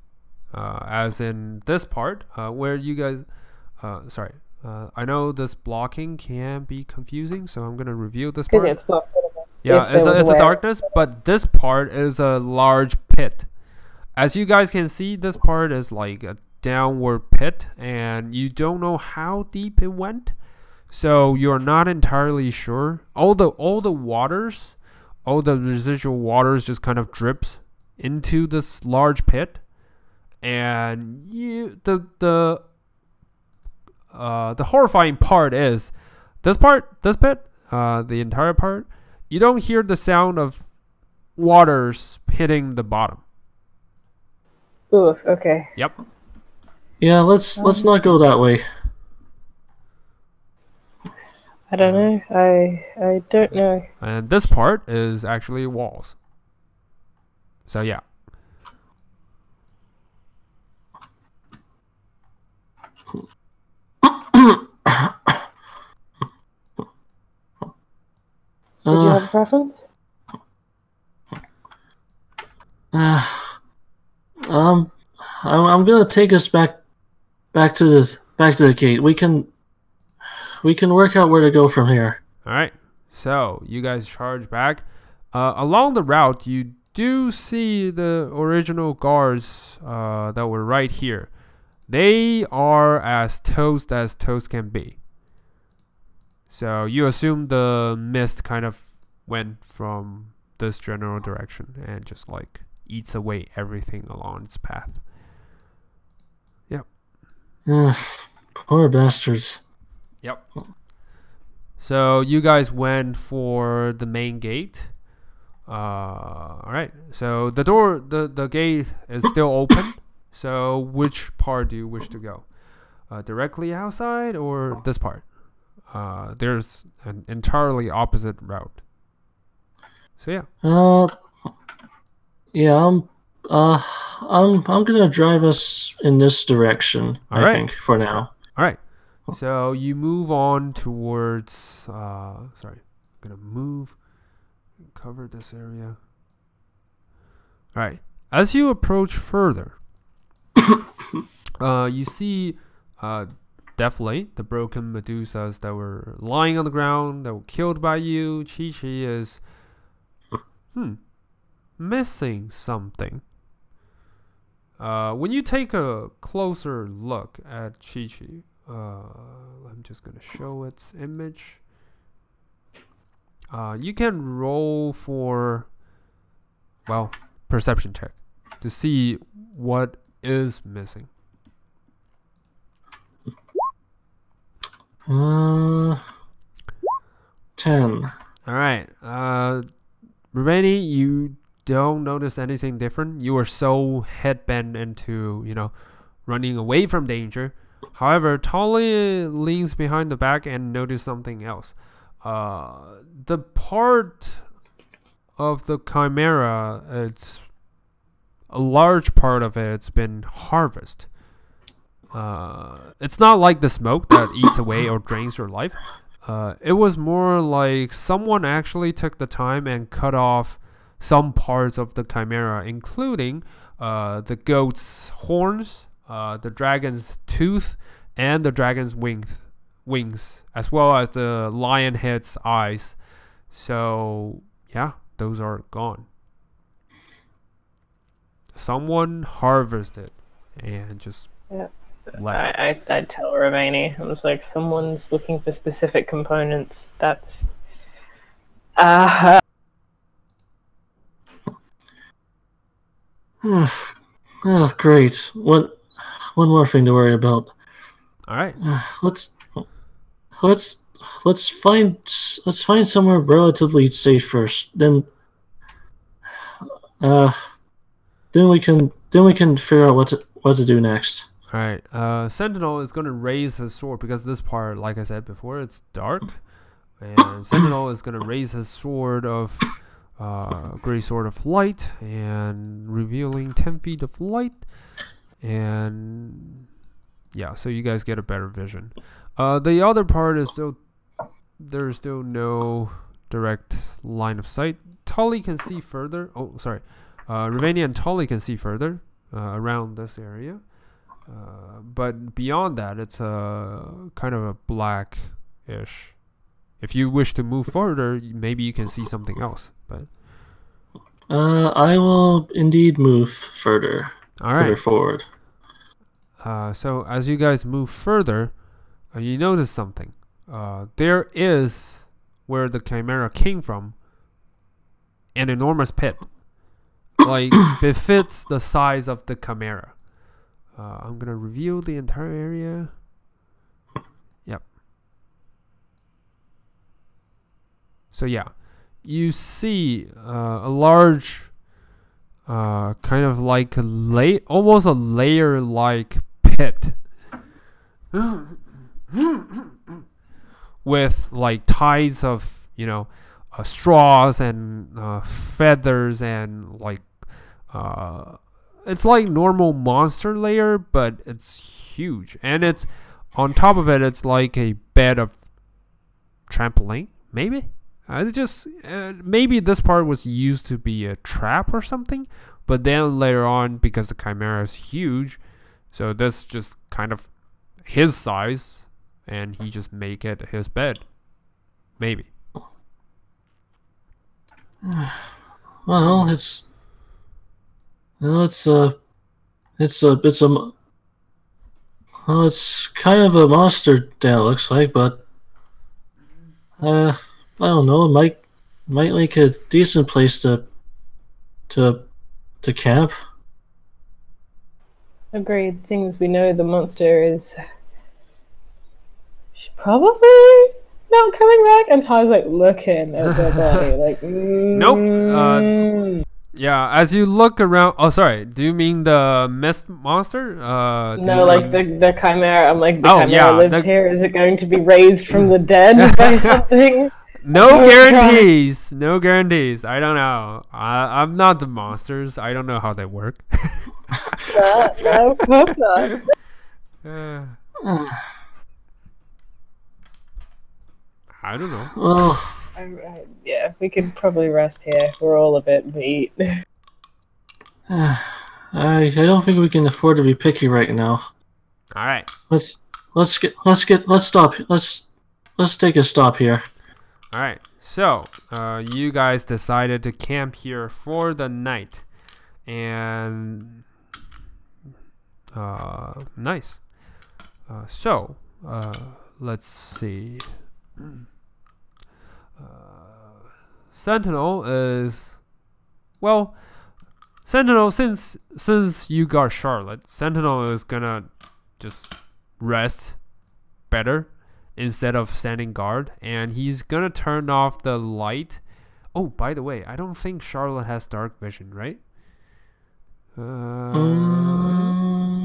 Speaker 1: as in this part where you guys I know this blocking can be confusing, so I'm gonna reveal this part.
Speaker 3: It's not
Speaker 1: yeah, it's a darkness, but this part is a large pit. As you guys can see, this part is like a downward pit, and you don't know how deep it went. So you're not entirely sure. All the waters, all the residual waters just kind of drips into this large pit, and the horrifying part is this pit, the entire part. You don't hear the sound of waters hitting the bottom.
Speaker 3: Oof. Okay.
Speaker 1: Yep.
Speaker 2: Yeah, let's not go that way.
Speaker 3: I don't know. I don't know.
Speaker 1: And this part is actually walls. So yeah.
Speaker 3: Did you have a preference?
Speaker 2: I'm gonna take us back to the gate. We can work out where to go from here.
Speaker 1: All right. So you guys charge back. Along the route, you do see the original guards that were right here. They are as toast can be. So you assume the mist kind of went from this general direction and just like eats away everything along its path. Yep.
Speaker 2: Poor bastards.
Speaker 1: Yep. So you guys went for the main gate. All right. So the gate is still open. So which part do you wish to go? Directly outside or this part? There's an entirely opposite route. So yeah.
Speaker 2: Yeah. I'm gonna drive us in this direction. I think for now.
Speaker 1: All right. So you move on towards. Sorry, I'm gonna move. Cover this area. All right. As you approach further, you see, definitely the broken Medusas that were lying on the ground that were killed by you. Chi-Chi is, missing something. When you take a closer look at Chi-Chi, I'm just gonna show its image. You can roll for, well, perception check to see what is missing.
Speaker 2: 10.
Speaker 1: All right. Ravani, you don't notice anything different. You are so head-bent into, running away from danger. However, Tolly leans behind the back and notices something else. The part of the chimera, it's a large part of it's been harvested. It's not like the smoke that eats away or drains your life. It was more like someone actually took the time and cut off some parts of the chimera, including the goat's horns, the dragon's tooth and the dragon's wings, as well as the lion head's eyes. So yeah, those are gone. Someone harvested and just left.
Speaker 3: I'd tell Ravani. I was like, someone's looking for specific components. That's
Speaker 2: Oh, great. One more thing to worry about.
Speaker 1: All right.
Speaker 2: Let's find somewhere relatively safe first. Then we can figure out what to do next.
Speaker 1: All right. Sentinel is going to raise his sword because this part, like I said before, it's dark, and Sentinel is going to raise his sword of gray sword of light and revealing 10 feet of light, and yeah, so you guys get a better vision. The other part is there's still no direct line of sight. Tully can see further. Oh, sorry. Ravani and Tully can see further around this area. But beyond that, it's kind of a black-ish. If you wish to move further, maybe you can see something else. But
Speaker 2: I will indeed move further.
Speaker 1: All right.
Speaker 2: Further forward.
Speaker 1: So as you guys move further, you notice something. There is, where the chimera came from, an enormous pit. Like, befits the size of the chimera. I'm gonna reveal the entire area. Yep. So yeah, you see a large, kind of like almost a layer-like pit, with like ties of straws and feathers and like it's like normal monster layer, but it's huge, and it's on top of it. It's like a bed of trampoline, maybe. It's just maybe this part was used to be a trap or something, but then later on, because the chimera is huge, so this just kind of his size, and he just make it his bed, maybe.
Speaker 2: Well, it's kind of a monster that it looks like, but I don't know. It might make a decent place to camp.
Speaker 3: agreed. Things we know the monster is probably not coming back. And Ty's like looking at their body, like
Speaker 1: Nope. Yeah, as you look around. Oh, sorry. Do you mean the mist monster?
Speaker 3: No, like the chimera. I'm like, the
Speaker 1: Oh,
Speaker 3: chimera
Speaker 1: yeah,
Speaker 3: lives here. Is it going to be raised from the dead by something?
Speaker 1: No guarantees. No guarantees. I don't know. I'm not the monsters. I don't know how they work.
Speaker 3: No, of course not.
Speaker 1: I don't know.
Speaker 2: Well,
Speaker 3: Yeah, we could probably rest here. We're all a bit beat.
Speaker 2: I don't think we can afford to be picky right now.
Speaker 1: All right.
Speaker 2: Let's stop. Let's take a stop here.
Speaker 1: All right. So, you guys decided to camp here for the night, and nice. So, let's see. Sentinel is, well, Sentinel, since you got Charlotte, Sentinel is gonna just rest better instead of standing guard, and he's gonna turn off the light. Oh, by the way, I don't think Charlotte has dark vision, right?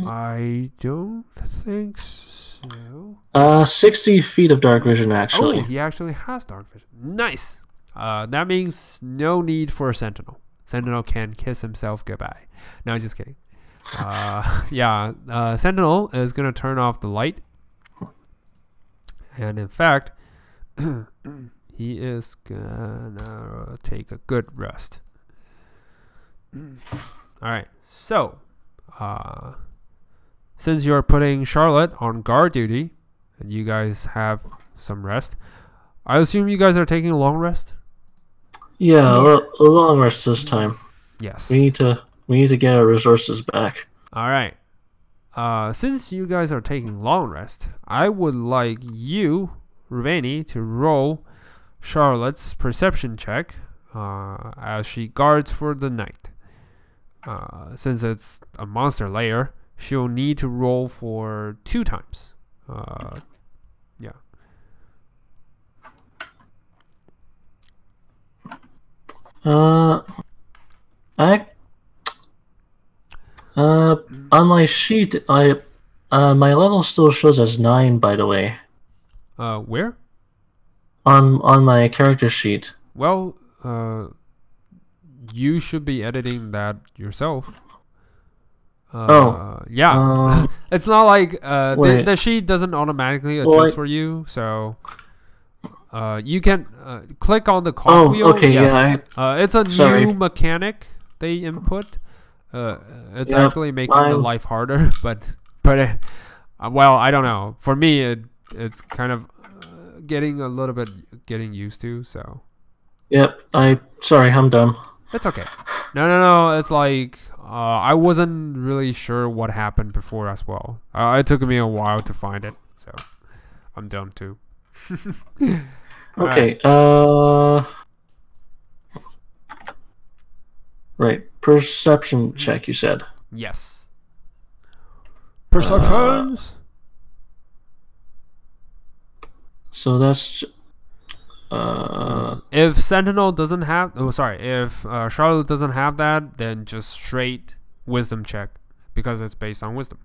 Speaker 1: I don't think so.
Speaker 2: 60 feet of dark vision, actually.
Speaker 1: Oh, he actually has dark vision. Nice. That means no need for a Sentinel. Sentinel can kiss himself goodbye. No, just kidding. Yeah, Sentinel is gonna turn off the light, and in fact, he is gonna take a good rest. All right, so since you're putting Charlotte on guard duty, and you guys have some rest, I assume you guys are taking a long rest.
Speaker 2: Yeah, a long rest this time.
Speaker 1: Yes.
Speaker 2: We need to get our resources back.
Speaker 1: All right. Since you guys are taking long rest, I would like you, Ruveni, to roll Charlotte's perception check as she guards for the night. Since it's a monster lair, she'll need to roll for 2 times. Yeah.
Speaker 2: On my sheet, my level still shows as 9, by the way.
Speaker 1: Where?
Speaker 2: On my character sheet.
Speaker 1: Well, you should be editing that yourself. Yeah. It's not like the sheet doesn't automatically adjust for you, so you can click on the cogwheel.
Speaker 2: Okay,
Speaker 1: yes.
Speaker 2: yeah.
Speaker 1: It's a new mechanic they input. It's actually making the life harder, but well, I don't know. For me, it's kind of getting a little bit used to. So.
Speaker 2: Yep. Sorry, I'm dumb.
Speaker 1: It's okay. No. It's like I wasn't really sure what happened before as well. It took me a while to find it, so I'm dumb too.
Speaker 2: Okay. Right. Perception check, you said.
Speaker 1: Yes. Perceptions.
Speaker 2: So that's.
Speaker 1: If Sentinel doesn't have, if Charlotte doesn't have that, then just straight wisdom check because it's based on wisdom.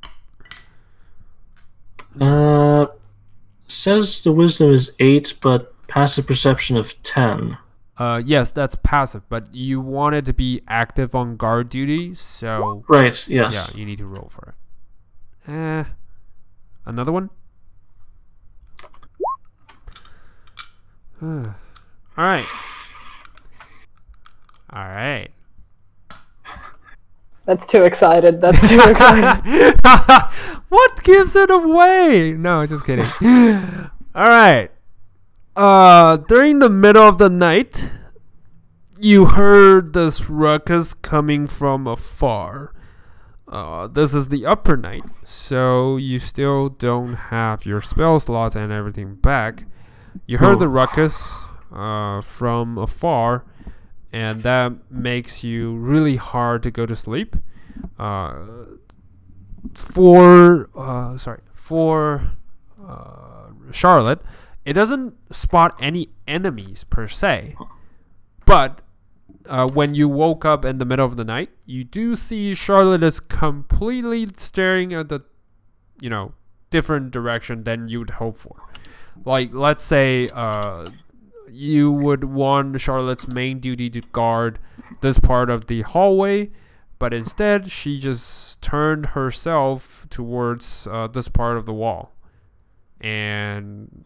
Speaker 2: Says the wisdom is 8, but passive perception of 10.
Speaker 1: Yes, that's passive, but you want it to be active on guard duty, so
Speaker 2: right. Yes.
Speaker 1: Yeah, you need to roll for it. Another one. All right.
Speaker 3: That's too excited.
Speaker 1: What gives it away? No, just kidding. All right. During the middle of the night, you heard this ruckus coming from afar. This is the upper night, so you still don't have your spell slots and everything back. You heard the ruckus from afar, and that makes you really hard to go to sleep. For Charlotte, it doesn't spot any enemies per se, but when you woke up in the middle of the night, you do see Charlotte is completely staring at the, different direction than you'd hope for. Like, let's say you would want Charlotte's main duty to guard this part of the hallway, but instead she just turned herself towards this part of the wall. And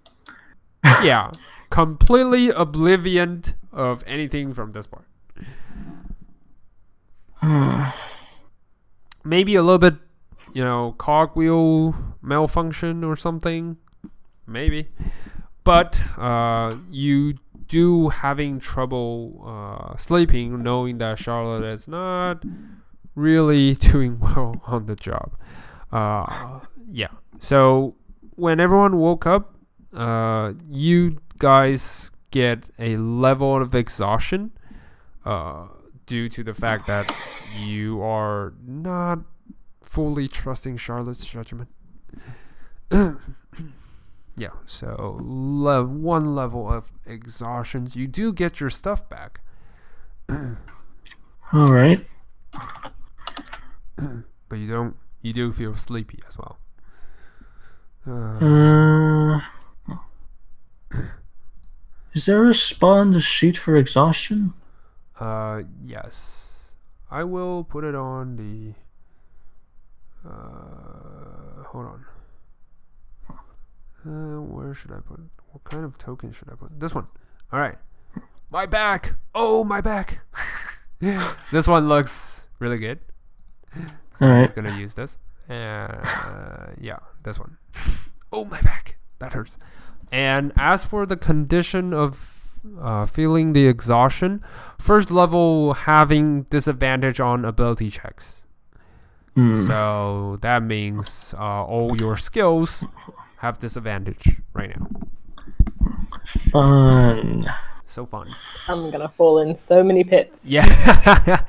Speaker 1: yeah, completely oblivion of anything from this part. Maybe a little bit, cogwheel malfunction or something. Maybe. But you do having trouble sleeping, knowing that Charlotte is not really doing well on the job. Yeah. So when everyone woke up, you guys get a level of exhaustion due to the fact that you are not fully trusting Charlotte's judgment. Yeah, so one level of exhaustions. You do get your stuff back.
Speaker 2: All right.
Speaker 1: But you do feel sleepy as well.
Speaker 2: Is there a spot on the sheet for exhaustion?
Speaker 1: Yes. I will put it on the hold on. Where should I put? What kind of token should I put? This one. All right. My back. Oh, my back. This one looks really good. So
Speaker 2: all right.
Speaker 1: I'm just gonna use this, Yeah, this one. Oh, my back. That hurts. And as for the condition of feeling the exhaustion, first level having disadvantage on ability checks. So that means all your skills have disadvantage right now.
Speaker 2: Fun.
Speaker 1: So fun.
Speaker 3: I'm gonna fall in so many pits.
Speaker 1: Yeah.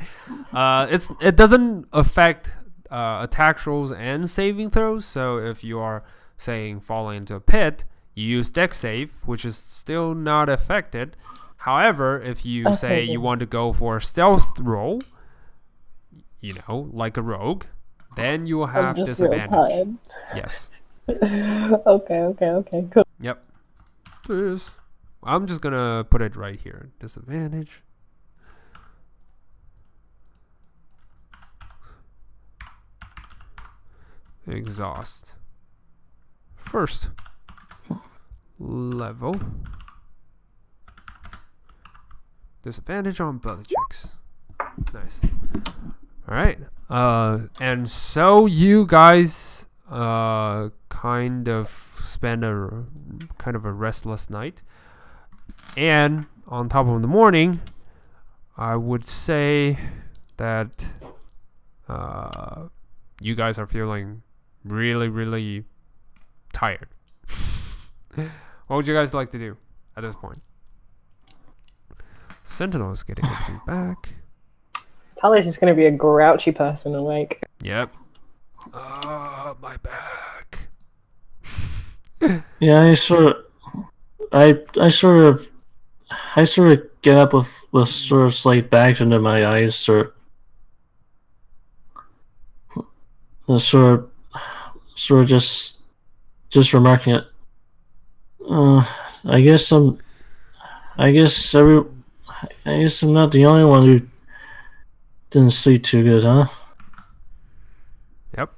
Speaker 1: It doesn't affect attack rolls and saving throws. So if you are saying falling into a pit, you use dex save, which is still not affected. However, if you say you want to go for a stealth roll, like a rogue, then you will have disadvantage. Yes.
Speaker 3: Okay, cool.
Speaker 1: Yep. Please. I'm just gonna put it right here. Disadvantage. Exhaust. First level. Disadvantage on ability checks. Nice. Alright. And so you guys kind of spend a kind of a restless night. And on top of the morning, I would say that you guys are feeling really, really tired. What would you guys like to do at this point? Sentinel is getting everything back.
Speaker 3: Tali's just gonna be a grouchy person awake.
Speaker 1: Yep. My back.
Speaker 2: Yeah, I sort of get up with sort of slight bags under my eyes, sort of just remarking it. I guess I'm not the only one who didn't sleep too good, huh?
Speaker 1: Yep.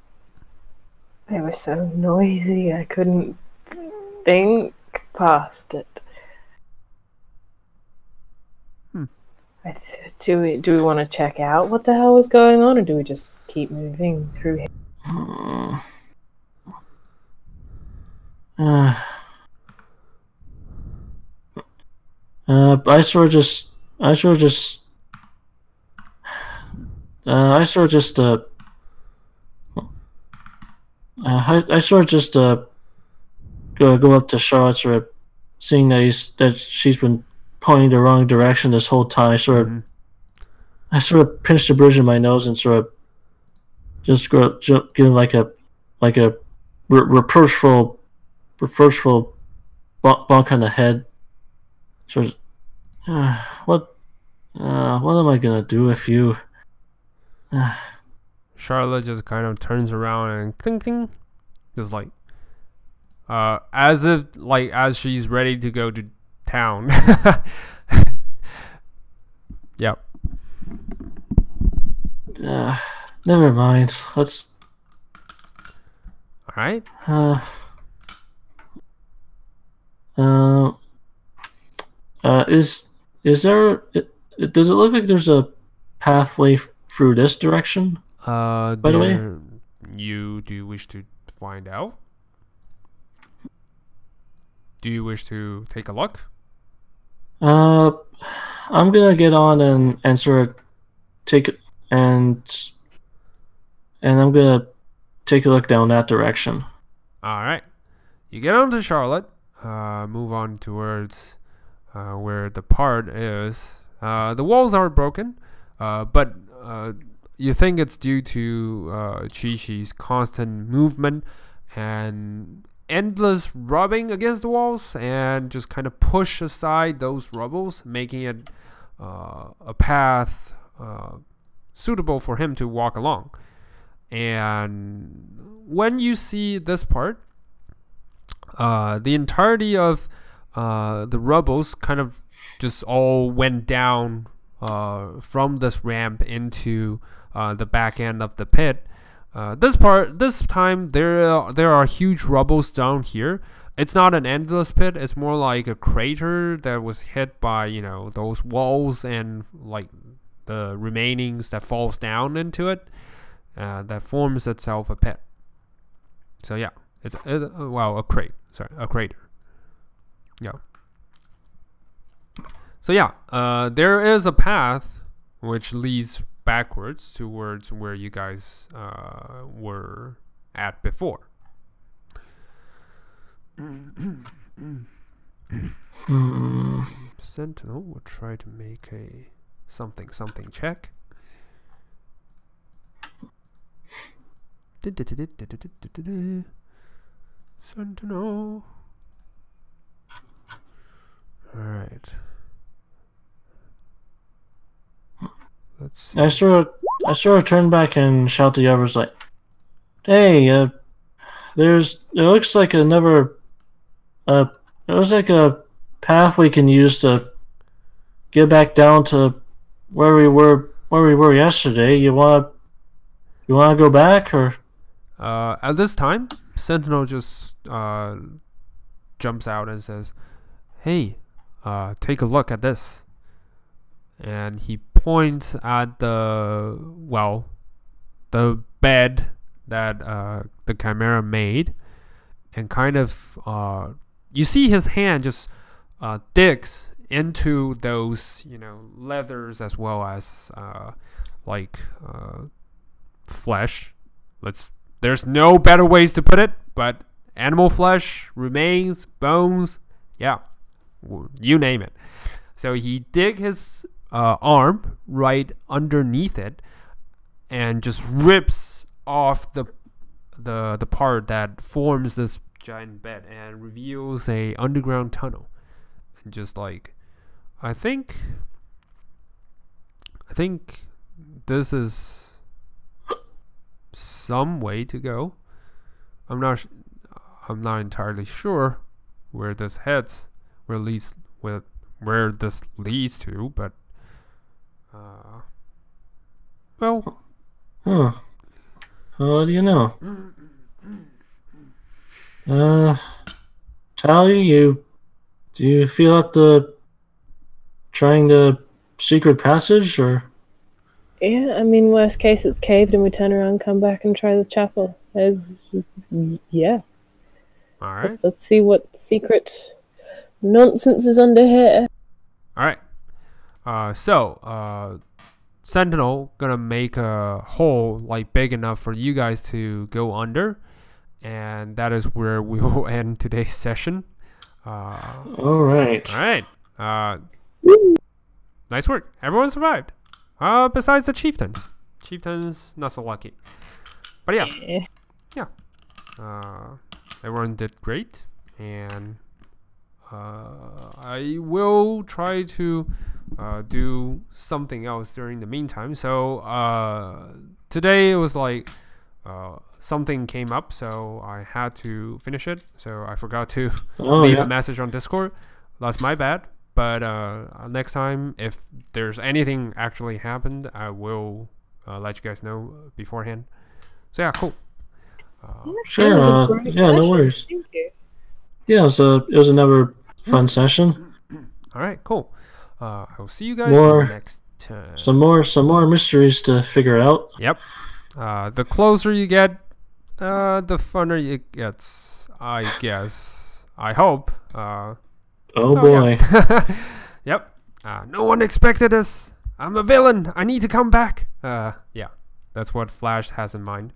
Speaker 3: They were so noisy, I couldn't think past it. Do we want to check out what the hell was going on, or do we just keep moving through here?
Speaker 2: I sort of just go up to Charlotte, sort of seeing that she's been pointing the wrong direction this whole time. I sort of pinch the bridge of my nose and sort of just give like a reproachful bonk on the head. Sort of, what am I gonna do if you?
Speaker 1: Charlotte just kind of turns around and cling cling, just like, as she's ready to go to town. Yep.
Speaker 2: Never mind. Let's.
Speaker 1: All right.
Speaker 2: Is there? Does it look like there's a pathway through this direction?
Speaker 1: By
Speaker 2: the way,
Speaker 1: do you wish to find out? Do you wish to take a look?
Speaker 2: I'm gonna get on and sort of take it and I'm gonna take a look down that direction.
Speaker 1: All right. You get onto Charlotte. Move on towards where the part is. The walls are broken, but you think it's due to Chi-Chi's constant movement and endless rubbing against the walls, and just kind of push aside those rubbles, making it a path suitable for him to walk along. And when you see this part, the entirety of the rubbles kind of just all went down from this ramp into the back end of the pit. This time there are huge rubbles down here. It's not an endless pit. It's more like a crater that was hit by those walls and like the remainings that falls down into it. That forms itself a pit. So yeah, it's well, a crate. Sorry, a crater. Yeah. So yeah, there is a path which leads backwards towards where you guys were at before. Sentinel will try to make a something check. Sentinel. Alright. Let's see.
Speaker 2: I sort of turn back and shout to the others like, "Hey, it looks like another, it looks like a path we can use to get back down to where we were yesterday. You wanna go back or?"
Speaker 1: At this time, Sentinel just jumps out and says, "Hey, take a look at this." And he points at the bed that the Chimera made, and kind of you see his hand just digs into those, leathers as well as flesh. There's no better ways to put it, but animal flesh, remains, bones, yeah, you name it. So he dig his arm right underneath it and just rips off the part that forms this giant bed and reveals a underground tunnel. And just like, I think this is some way to go. I'm not entirely sure where this heads, where this leads to, but well.
Speaker 2: Huh. What do you know? Tally, do you feel up to trying the secret passage, or?
Speaker 3: Yeah, I mean, worst case, it's caved and we turn around, come back and try the chapel. Yeah.
Speaker 1: All right.
Speaker 3: Let's see what secret nonsense is under here.
Speaker 1: All right. So Sentinel gonna make a hole like big enough for you guys to go under, and that is where we will end today's session.
Speaker 2: All right.
Speaker 1: Nice work. Everyone survived. Besides the chieftains. Chieftains not so lucky. But yeah. Everyone did great, and I will try to do something else during the meantime. So today it was like something came up, so I had to finish it. So I forgot to leave a message on Discord. That's my bad. But next time, if there's anything actually happened, I will let you guys know beforehand. So yeah, cool.
Speaker 2: Sure. No worries.
Speaker 3: Thank you.
Speaker 2: Yeah, it was another fun session.
Speaker 1: All right, cool. I'll see you guys next time.
Speaker 2: Some more mysteries to figure out.
Speaker 1: Yep. The closer you get, the funner it gets, I guess. I hope.
Speaker 2: Oh boy.
Speaker 1: Yeah. Yep. No one expected this. I'm a villain. I need to come back. Yeah. That's what Flash has in mind.